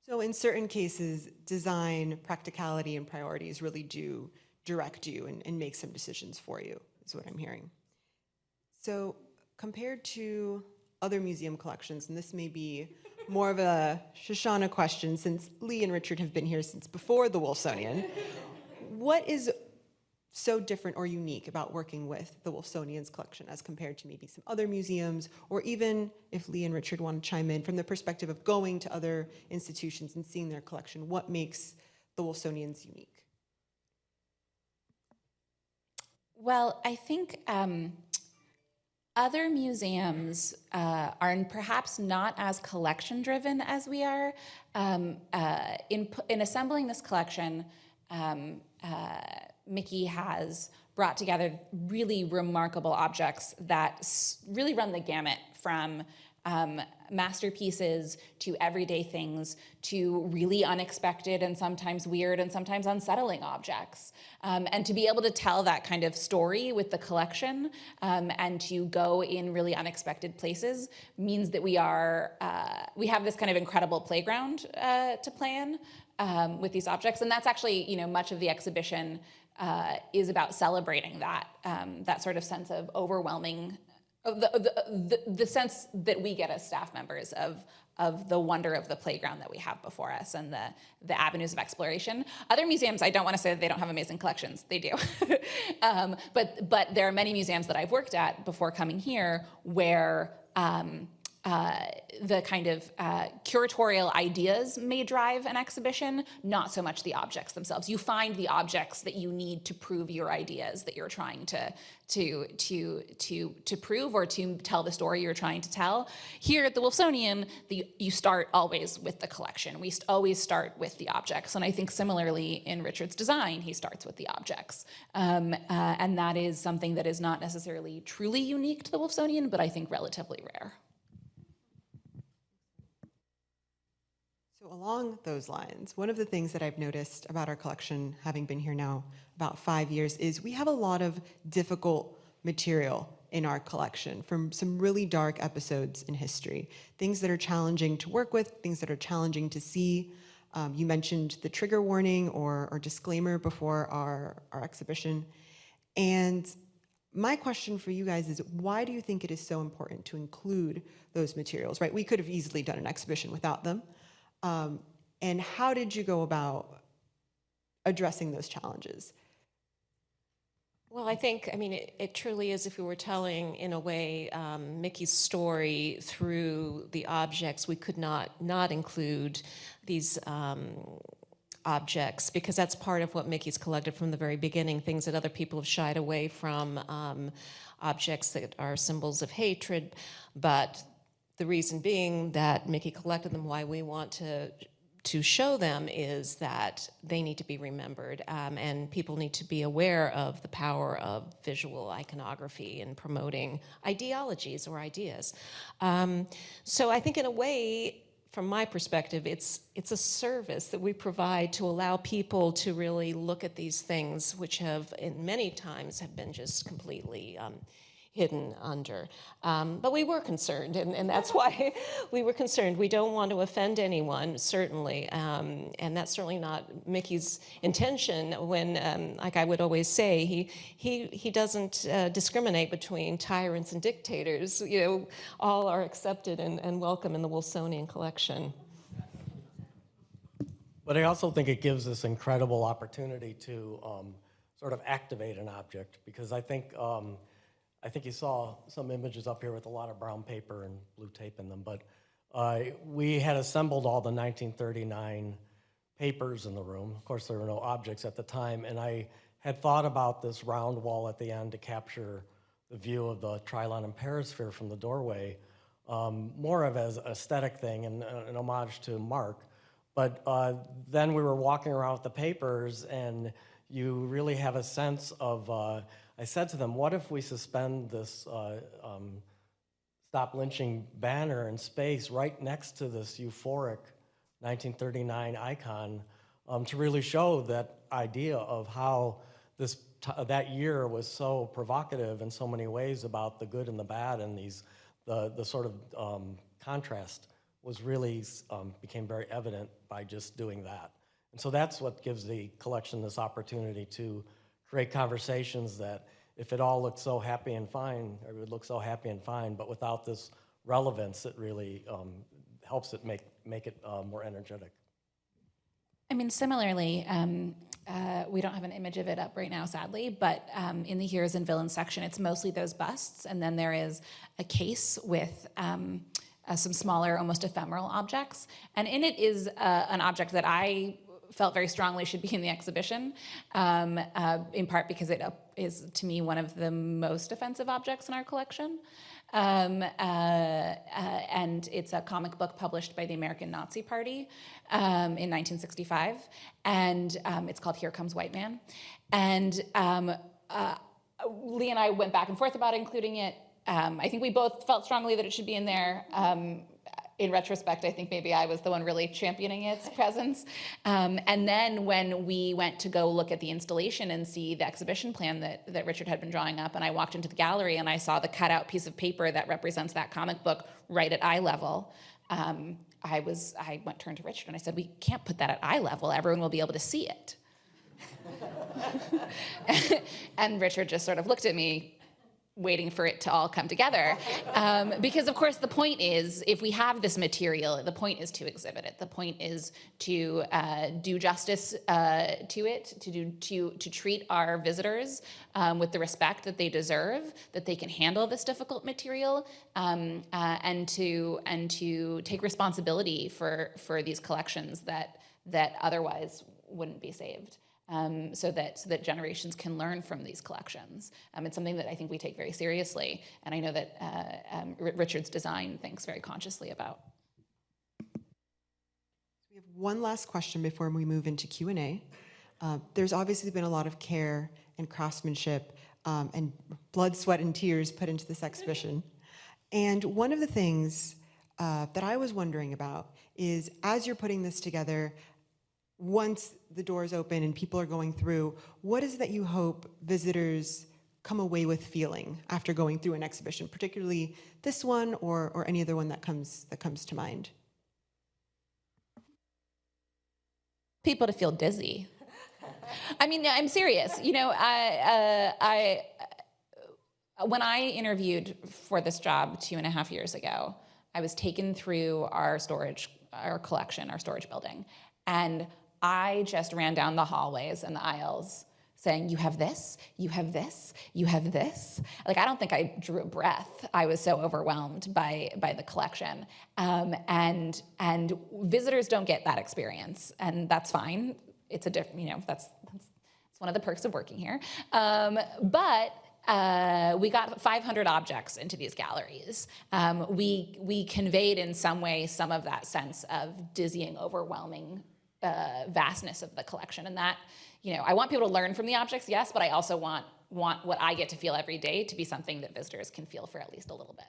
So in certain cases, design, practicality, and priorities really do direct you and make some decisions for you, is what I'm hearing. So compared to other museum collections, and this may be more of a Shoshana question since Lee and Richard have been here since before the Wolfsonian, what is so different or unique about working with the Wolfsonian's collection as compared to maybe some other museums, or even if Lee and Richard want to chime in from the perspective of going to other institutions and seeing their collection, what makes the Wolfsonians unique? Well, I think other museums are perhaps not as collection-driven as we are. In assembling this collection, Micky has brought together really remarkable objects that really run the gamut from masterpieces to everyday things to really unexpected and sometimes weird and sometimes unsettling objects. And to be able to tell that kind of story with the collection and to go in really unexpected places means that we have this kind of incredible playground to play in with these objects. And that's actually, much of the exhibition is about celebrating that sort of sense of overwhelming, the sense that we get as staff members of the wonder of the playground that we have before us and the avenues of exploration. Other museums, I don't want to say that they don't have amazing collections. They do. But there are many museums that I've worked at before coming here where the kind of curatorial ideas may drive an exhibition, not so much the objects themselves. You find the objects that you need to prove your ideas that you're trying to prove or to tell the story you're trying to tell. Here at the Wolfsonian, you start always with the collection. We always start with the objects. And I think similarly in Richard's design, he starts with the objects. And that is something that is not necessarily truly unique to the Wolfsonian, but I think relatively rare. So along those lines, one of the things that I've noticed about our collection, having been here now about 5 years, is we have a lot of difficult material in our collection from some really dark episodes in history, things that are challenging to work with, things that are challenging to see. You mentioned the trigger warning or disclaimer before our exhibition. And my question for you guys is, why do you think it is so important to include those materials, right? We could have easily done an exhibition without them. And how did you go about addressing those challenges? Well, I think, I mean, it truly is, if we were telling, in a way, Micky's story through the objects, we could not include these objects, because that's part of what Micky's collected from the very beginning, things that other people have shied away from, objects that are symbols of hatred. But the reason being that Micky collected them, why we want to show them, is that they need to be remembered, and people need to be aware of the power of visual iconography in promoting ideologies or ideas. So I think, in a way, from my perspective, it's a service that we provide to allow people to really look at these things, which have, in many times, have been just completely hidden under. But we were concerned, and that's why we were concerned. We don't want to offend anyone, certainly, and that's certainly not Micky's intention. When, like I would always say, he doesn't discriminate between tyrants and dictators. You know, all are accepted and welcome in the Wolfsonian collection. But I also think it gives this incredible opportunity to sort of activate an object, because I think you saw some images up here with a lot of brown paper and blue tape in them, but we had assembled all the 1939 papers in the room. Of course, there were no objects at the time, and I had thought about this round wall at the end to capture the view of the Trilon and Perisphere from the doorway, more of as an aesthetic thing and an homage to Mark. But then we were walking around with the papers, and you really have a sense of, I said to them, what if we suspend this Stop Lynching banner in space right next to this euphoric 1939 icon, to really show that idea of how that year was so provocative in so many ways about the good and the bad, and the sort of contrast was really became very evident by just doing that. And so that's what gives the collection this opportunity to create conversations that, if it all looked so happy and fine, or it would look so happy and fine, but without this relevance, it really helps it make it more energetic. I mean, similarly, we don't have an image of it up right now, sadly, but in the Heroes and Villains section, it's mostly those busts, and then there is a case with some smaller, almost ephemeral objects, and in it is an object that I felt very strongly should be in the exhibition, in part because it is, to me, one of the most offensive objects in our collection. And it's a comic book published by the American Nazi Party in 1965, and it's called Here Comes White Man. And Lee and I went back and forth about including it. I think we both felt strongly that it should be in there. In retrospect, I think maybe I was the one really championing its presence. And then when we went to go look at the installation and see the exhibition plan that Richard had been drawing up, and I walked into the gallery and I saw the cutout piece of paper that represents that comic book right at eye level, I turned to Richard and I said, we can't put that at eye level. Everyone will be able to see it. And Richard just sort of looked at me, waiting for it to all come together. Because of course the point is, if we have this material, the point is to exhibit it. The point is to do justice to it, to treat our visitors with the respect that they deserve, that they can handle this difficult material, and to take responsibility for these collections that otherwise wouldn't be saved. So that generations can learn from these collections. It's something that I think we take very seriously, and I know that Richard's design thinks very consciously about. We have one last question before we move into Q&A. There's obviously been a lot of care and craftsmanship and blood, sweat, and tears put into this exhibition. And one of the things that I was wondering about is, as you're putting this together, once the doors open and people are going through, what is it that you hope visitors come away with feeling after going through an exhibition, particularly this one or any other one that comes to mind? people to feel dizzy. I mean, I'm serious. You know, when I interviewed for this job 2.5 years ago, I was taken through our storage building, and I just ran down the hallways and the aisles saying, you have this, you have this, you have this. Like, I don't think I drew a breath. I was so overwhelmed by the collection. And visitors don't get that experience, and that's fine. It's a different, you know, that's one of the perks of working here. But we got 500 objects into these galleries. We conveyed in some way some of that sense of dizzying, overwhelming vastness of the collection. And that, you know, I want people to learn from the objects, yes, but I also want what I get to feel every day to be something that visitors can feel for at least a little bit.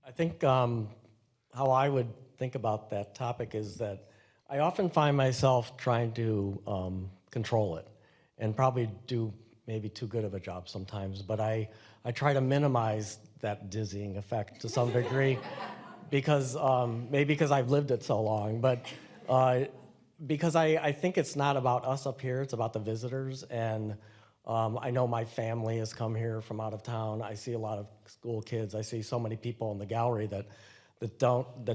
I think how I would think about that topic is that I often find myself trying to control it, and probably do maybe too good of a job sometimes, but I try to minimize that dizzying effect to some degree because maybe because I've lived it so long, but because I think it's not about us up here, it's about the visitors. And I know my family has come here from out of town. I see a lot of school kids. I see so many people in the gallery that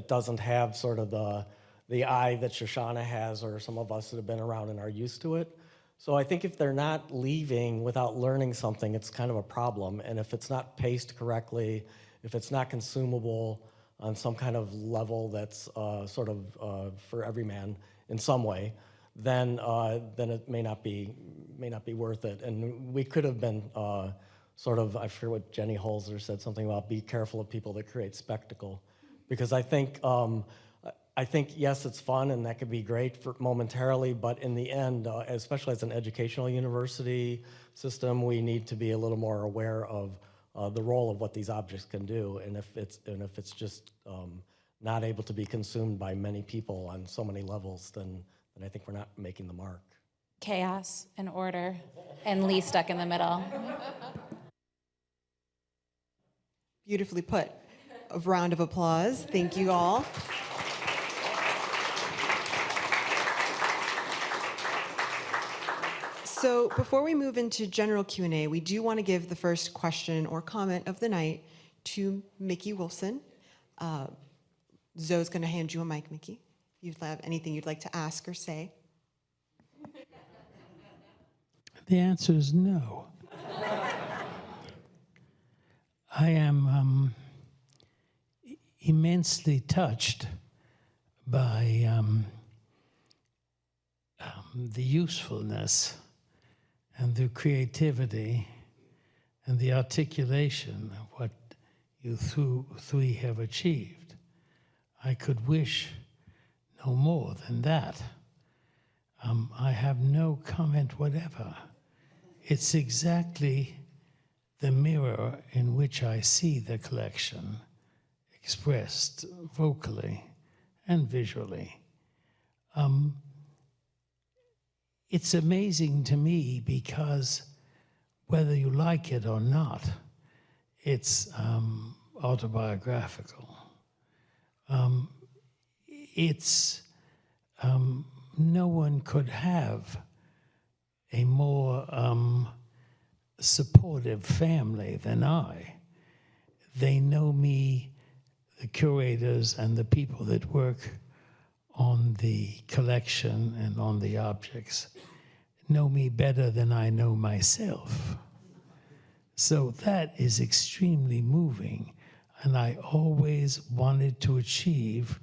doesn't have sort of the eye that Shoshana has, or some of us that have been around and are used to it. So I think if they're not leaving without learning something, it's kind of a problem. And if it's not paced correctly, if it's not consumable on some kind of level that's sort of for every man in some way, then it may not be worth it. And we could have been sort of, I forget what Jenny Holzer said, something about be careful of people that create spectacle, because I think yes, it's fun and that could be great for momentarily, but in the end, especially as an educational university system, we need to be a little more aware of the role of what these objects can do, and if it's just not able to be consumed by many people on so many levels, then I think we're not making the mark. Chaos and order, and Lee stuck in the middle. Beautifully put. A round of applause. Thank you all. So before we move into general Q&A, we do want to give the first question or comment of the night to Micky Wolfson. Zoe's going to hand you a mic, Micky. If you have anything you'd like to ask or say. The answer is no. I am immensely touched by the usefulness and the creativity and the articulation of what you three have achieved. I could wish no more than that. I have no comment whatever. It's exactly the mirror in which I see the collection expressed vocally and visually. It's amazing to me because whether you like it or not, it's autobiographical. No one could have a more supportive family than I. They know me, the curators and the people that work on the collection and on the objects, know me better than I know myself. So that is extremely moving, and I always wanted to achieve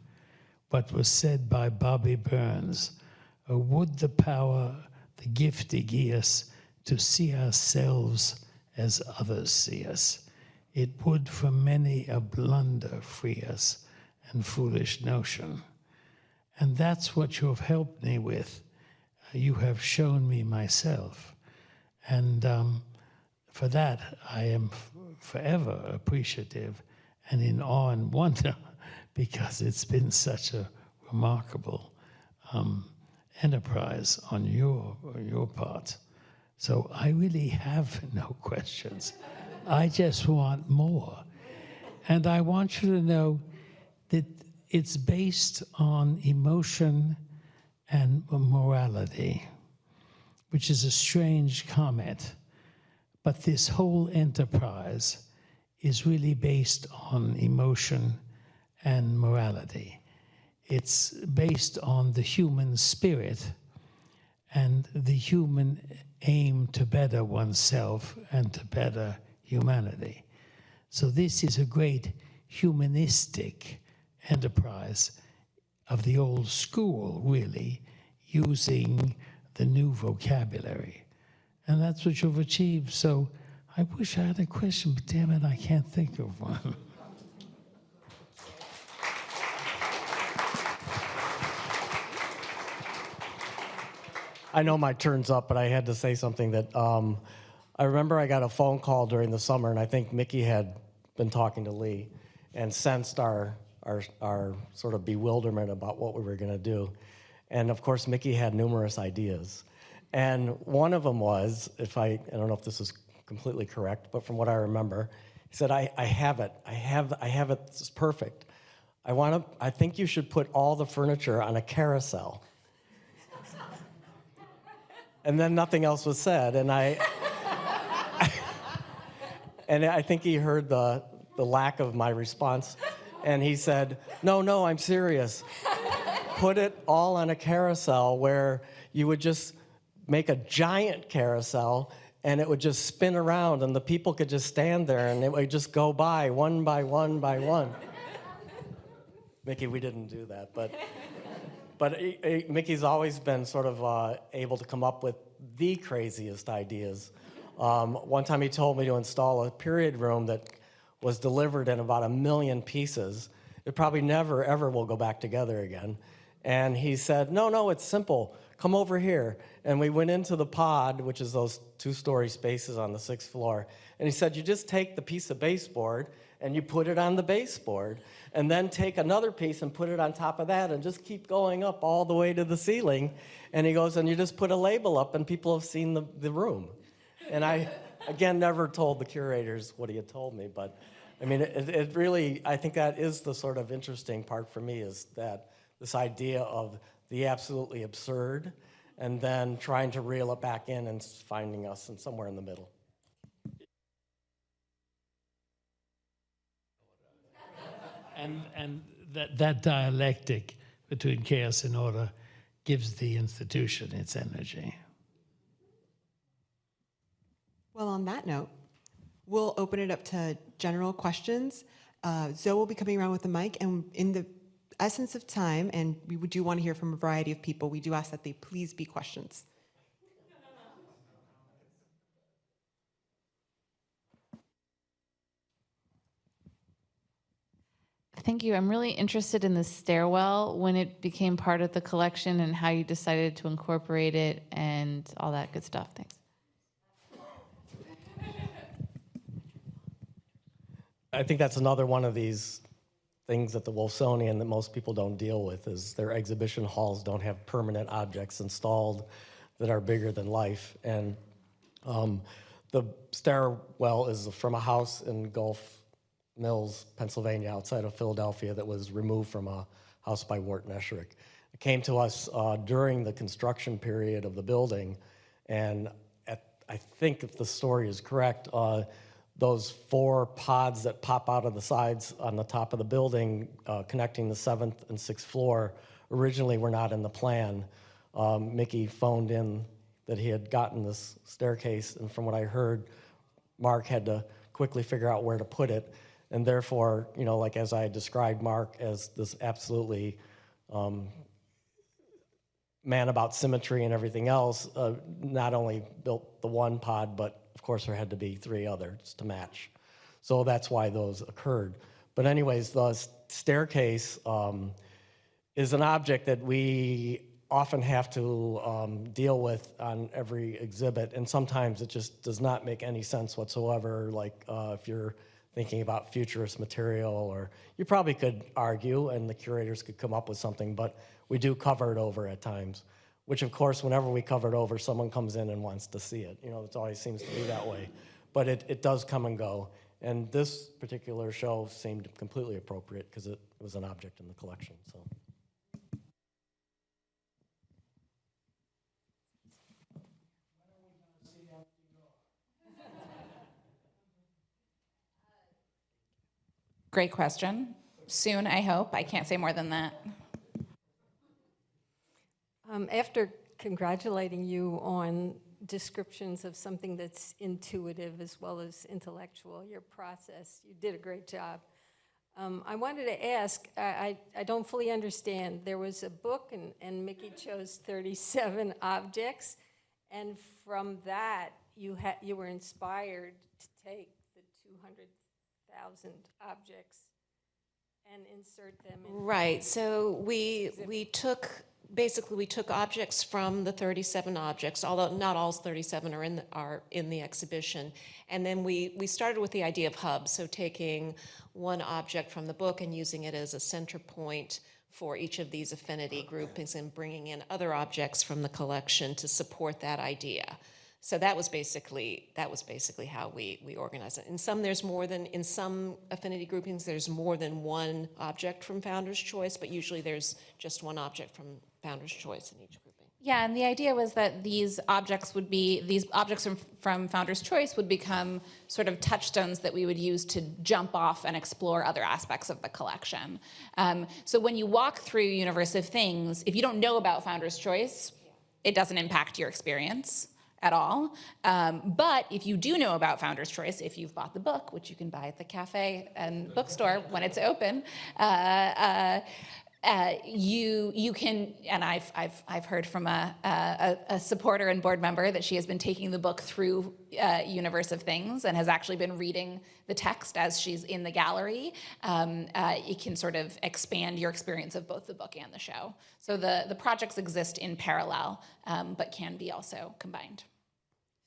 what was said by Bobby Burns, "Oh, would the power, the gift give us to see ourselves as others see us. It would from many a blunder free us and foolish notion." And that's what you have helped me with. You have shown me myself. And for that, I am forever appreciative and in awe and wonder, because it's been such a remarkable enterprise on your part. So I really have no questions. I just want more. And I want you to know that it's based on emotion and morality, which is a strange comment. But this whole enterprise is really based on emotion and morality. It's based on the human spirit and the human aim to better oneself and to better humanity. So this is a great humanistic enterprise of the old school, really, using the new vocabulary. And that's what you've achieved. So I wish I had a question, but damn it, I can't think of one. I know my turn's up, but I had to say something that I remember I got a phone call during the summer, and I think Mickey had been talking to Lee and sensed our sort of bewilderment about what we were going to do. And of course, Mickey had numerous ideas. And one of them was, I don't know if this is completely correct, but from what I remember, he said, I have it. I have it. It's perfect. I think you should put all the furniture on a carousel. And then nothing else was said, and I think he heard the lack of my response, and he said, no, I'm serious. Put it all on a carousel where you would just make a giant carousel, and it would just spin around, and the people could just stand there, and it would just go by one by one by one. Mickey, we didn't do that, but Mickey's always been sort of able to come up with the craziest ideas. One time he told me to install a period room that was delivered in about 1 million pieces. It probably never, ever will go back together again. And he said, no, it's simple. Come over here. And we went into the pod, which is those 2-story spaces on the 6th floor. And he said, you just take the piece of baseboard and you put it on the baseboard, and then take another piece and put it on top of that, and just keep going up all the way to the ceiling. And he goes, and you just put a label up, and people have seen the room. And I, again, never told the curators what he had told me, but I mean, it really, I think that is the sort of interesting part for me, is that this idea of the absolutely absurd, and then trying to reel it back in and finding us in somewhere in the middle. And that dialectic between chaos and order gives the institution its energy. Well, on that note, we'll open it up to general questions. Zoe will be coming around with the mic, and in the essence of time, and we do want to hear from a variety of people, we do ask that they please be questions. Thank you. I'm really interested in the stairwell, when it became part of the collection and how you decided to incorporate it and all that good stuff. Thanks. I think that's another one of these things that the Wolfsonian that most people don't deal with, is their exhibition halls don't have permanent objects installed that are bigger than life. And the stairwell is from a house in Gulf Mills, Pennsylvania, outside of Philadelphia, that was removed from a house by Wharton Esherick. It came to us during the construction period of the building, and I think if the story is correct, those 4 pods that pop out of the sides on the top of the building connecting the 7th and 6th floor originally were not in the plan. Mickey phoned in that he had gotten this staircase, and from what I heard, Mark had to quickly figure out where to put it. And therefore, like as I described Mark as this absolutely man about symmetry and everything else, not only built the 1 pod, but of course there had to be 3 others to match. So that's why those occurred. But anyways, the staircase is an object that we often have to deal with on every exhibit, and sometimes it just does not make any sense whatsoever, like if you're thinking about futurist material, or you probably could argue and the curators could come up with something, but we do cover it over at times, which of course, whenever we cover it over, someone comes in and wants to see it. It always seems to be that way. But it does come and go, And this particular show seemed completely appropriate because it was an object in the collection. So. Great question. Soon, I hope. I can't say more than that. After congratulating you on descriptions of something that's intuitive as well as intellectual, your process, you did a great job. I wanted to ask, I don't fully understand. There was a book, and Micky chose 37 objects, and from that, you were inspired to take the 200,000 objects and insert them in. Right, so we took objects from the 37 objects, although not all 37 are in the exhibition. And then we started with the idea of hubs, so taking one object from the book and using it as a center point for each of these affinity groupings and bringing in other objects from the collection to support that idea. So that was basically how we organize it. In some affinity groupings, there's more than one object from Founder's Choice, but usually there's just one object from Founder's Choice in each grouping. Yeah, and the idea was that these objects from Founder's Choice would become sort of touchstones that we would use to jump off and explore other aspects of the collection. So when you walk through Universe of Things, if you don't know about Founder's Choice, it doesn't impact your experience at all. But if you do know about Founder's Choice, if you've bought the book, which you can buy at the cafe and bookstore when it's open, you can, and I've heard from a supporter and board member that she has been taking the book through Universe of Things and has actually been reading the text as she's in the gallery. It can sort of expand your experience of both the book and the show. So the projects exist in parallel, but can be also combined.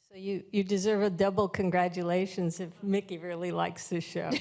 So you deserve a double congratulations if Micky really likes this show.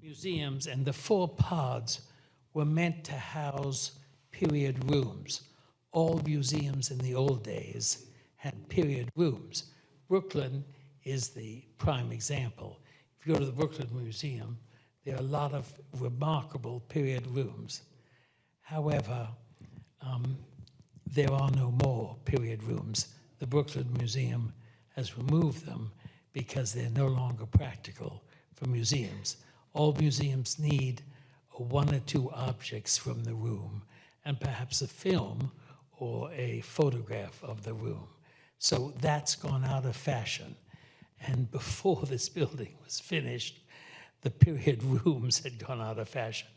Museums, and the 4 pods were meant to house period rooms. All museums in the old days had period rooms. Brooklyn is the prime example. If you go to the Brooklyn Museum, there are a lot of remarkable period rooms. However, there are no more period rooms. The Brooklyn Museum has removed them because they're no longer practical for museums. All museums need 1 or 2 objects from the room and perhaps a film or a photograph of the room. So that's gone out of fashion. And before this building was finished, the period rooms had gone out of fashion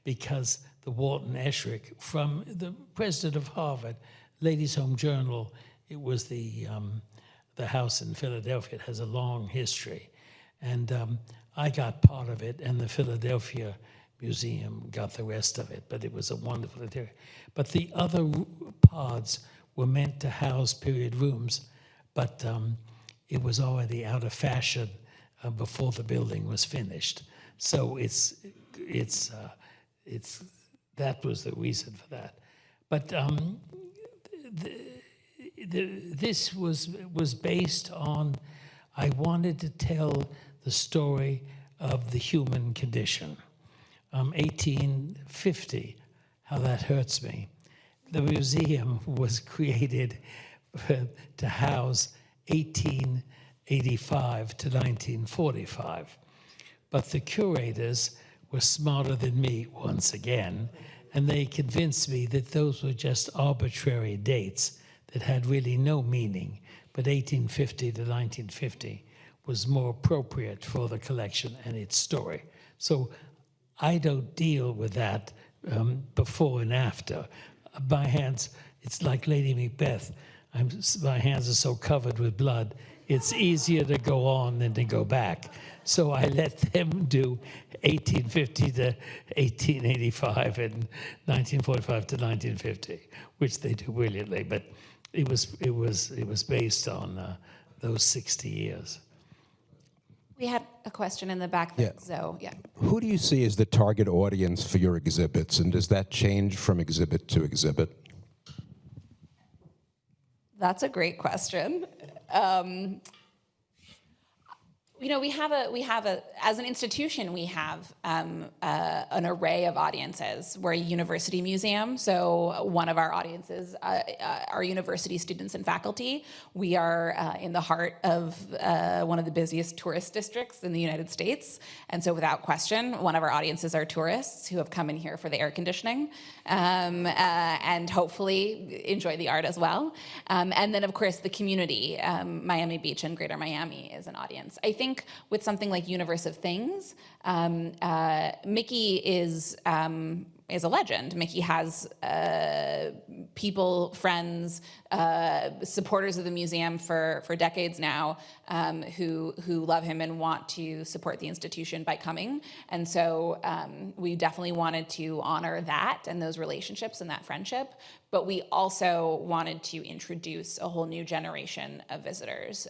because the Walton Esherick, from the president of Harvard, Ladies' Home Journal, it was the house in Philadelphia. It has a long history. And I got part of it, and the Philadelphia Museum got the rest of it, but it was a wonderful interior. But the other pods were meant to house period rooms, but it was already out of fashion before the building was finished. So that was the reason for that. But this was based on, I wanted to tell the story of the human condition. 1850, how that hurts me. The museum was created to house 1885 to 1945. But the curators were smarter than me once again, and they convinced me that those were just arbitrary dates that had really no meaning, but 1850 to 1950 was more appropriate for the collection and its story. So I don't deal with that before and after. My hands, it's like Lady Macbeth. My hands are so covered with blood, it's easier to go on than to go back. So I let them do 1850 to 1885 and 1945 to 1950, which they do brilliantly. But it was based on those 60 years. We had a question in the back. Yeah. So, yeah. Who do you see as the target audience for your exhibits, and does that change from exhibit to exhibit? That's a great question. You know, we have as an institution, we have an array of audiences. We're a university museum, so one of our audiences are university students and faculty. We are in the heart of one of the busiest tourist districts in the United States, and so without question, one of our audiences are tourists who have come in here for the air conditioning and hopefully enjoy the art as well. And then, of course, the community, Miami Beach and Greater Miami is an audience. I think with something like Universe of Things, Micky is a legend. Micky has people, friends, supporters of the museum for decades now who love him and want to support the institution by coming. And so we definitely wanted to honor that and those relationships and that friendship. But we also wanted to introduce a whole new generation of visitors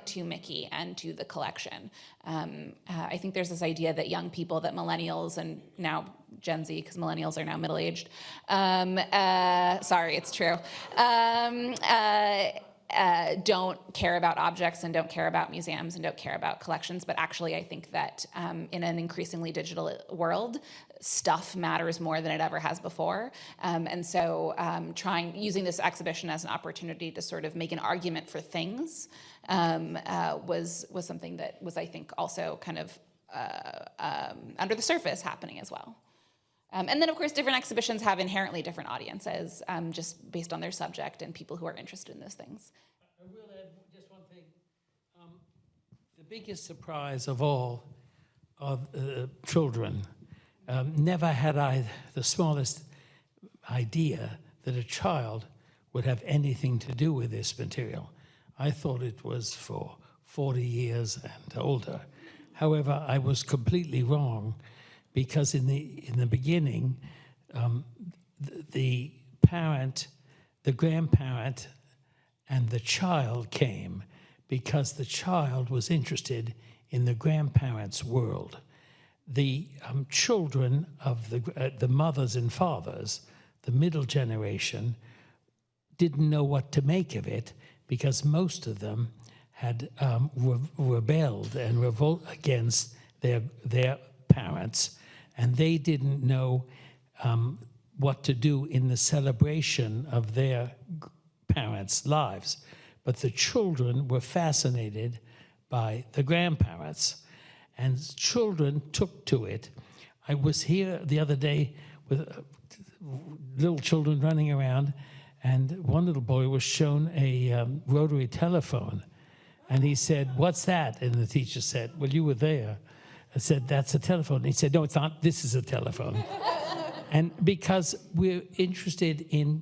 to Micky and to the collection. I think there's this idea that young people, that millennials and now Gen Z, because millennials are now middle-aged. Sorry, it's true. Don't care about objects and don't care about museums and don't care about collections. But actually, I think that in an increasingly digital world, stuff matters more than it ever has before. And so using this exhibition as an opportunity to sort of make an argument for things was something that was, I think, also kind of under the surface happening as well. And then, of course, different exhibitions have inherently different audiences, just based on their subject and people who are interested in those things. I will add just one thing. The biggest surprise of all are children. Never had I the smallest idea that a child would have anything to do with this material. I thought it was for 40 years and older. However, I was completely wrong, because in the beginning, the parent, the grandparent, and the child came because the child was interested in the grandparents' world. The children of the mothers and fathers, the middle generation, didn't know what to make of it, because most of them had rebelled and revolted against their parents, and they didn't know what to do in the celebration of their parents' lives. But the children were fascinated by the grandparents, and children took to it. I was here the other day with little children running around, and one little boy was shown a rotary telephone, and he said, "What's that?" And the teacher said, "Well, you were there." I said, "That's a telephone." And he said, "No, it's not. This is a telephone." And because we're interested in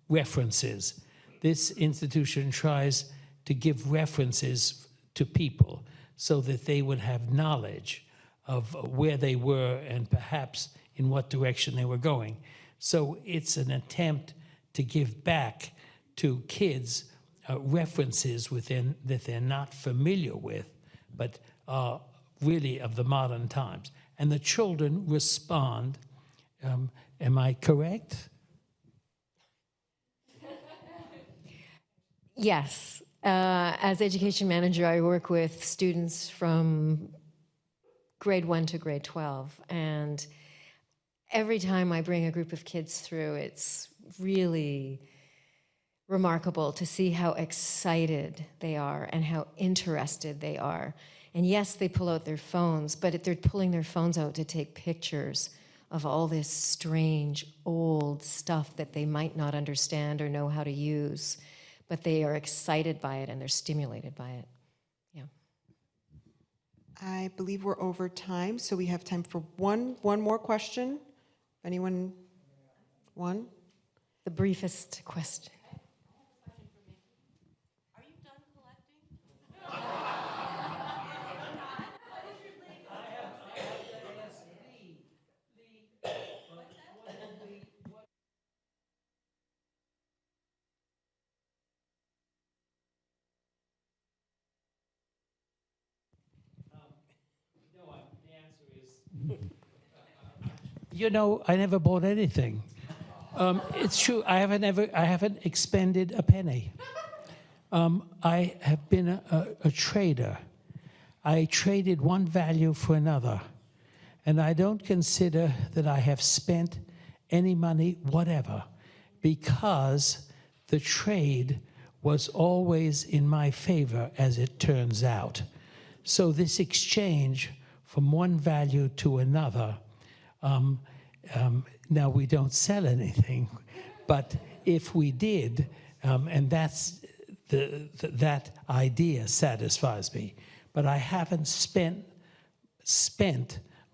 references, this institution tries to give references to people so that they would have knowledge of where they were and perhaps in what direction they were going. So it's an attempt to give back to kids references that they're not familiar with, but are really of the modern times. And the children respond. Am I correct? Yes. As education manager, I work with students from grade 1 to grade 12. And every time I bring a group of kids through, it's really remarkable to see how excited they are and how interested they are. And yes, they pull out their phones, but they're pulling their phones out to take pictures of all this strange, old stuff that they might not understand or know how to use. But they are excited by it and they're stimulated by it. Yeah. I believe we're over time, so we have time for one more question. Anyone? One? The briefest question. You know, I never bought anything. It's true. I haven't expended a penny. I have been a trader. I traded one value for another, and I don't consider that I have spent any money whatever, because the trade was always in my favor, as it turns out. So this exchange from one value to another. Now, we don't sell anything, but if we did, and that's that idea satisfies me. But I haven't spent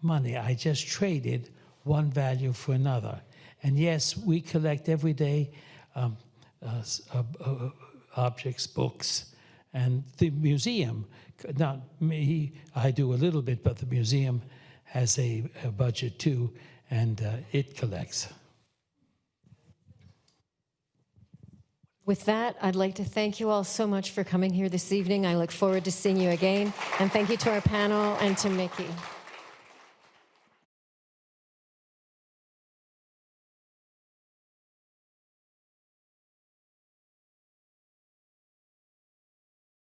money. I just traded one value for another. And yes, we collect everyday objects, books, and the museum. Not me, I do a little bit, but the museum has a budget too, and it collects. With that, I'd like to thank you all so much for coming here this evening. I look forward to seeing you again. And thank you to our panel and to Micky.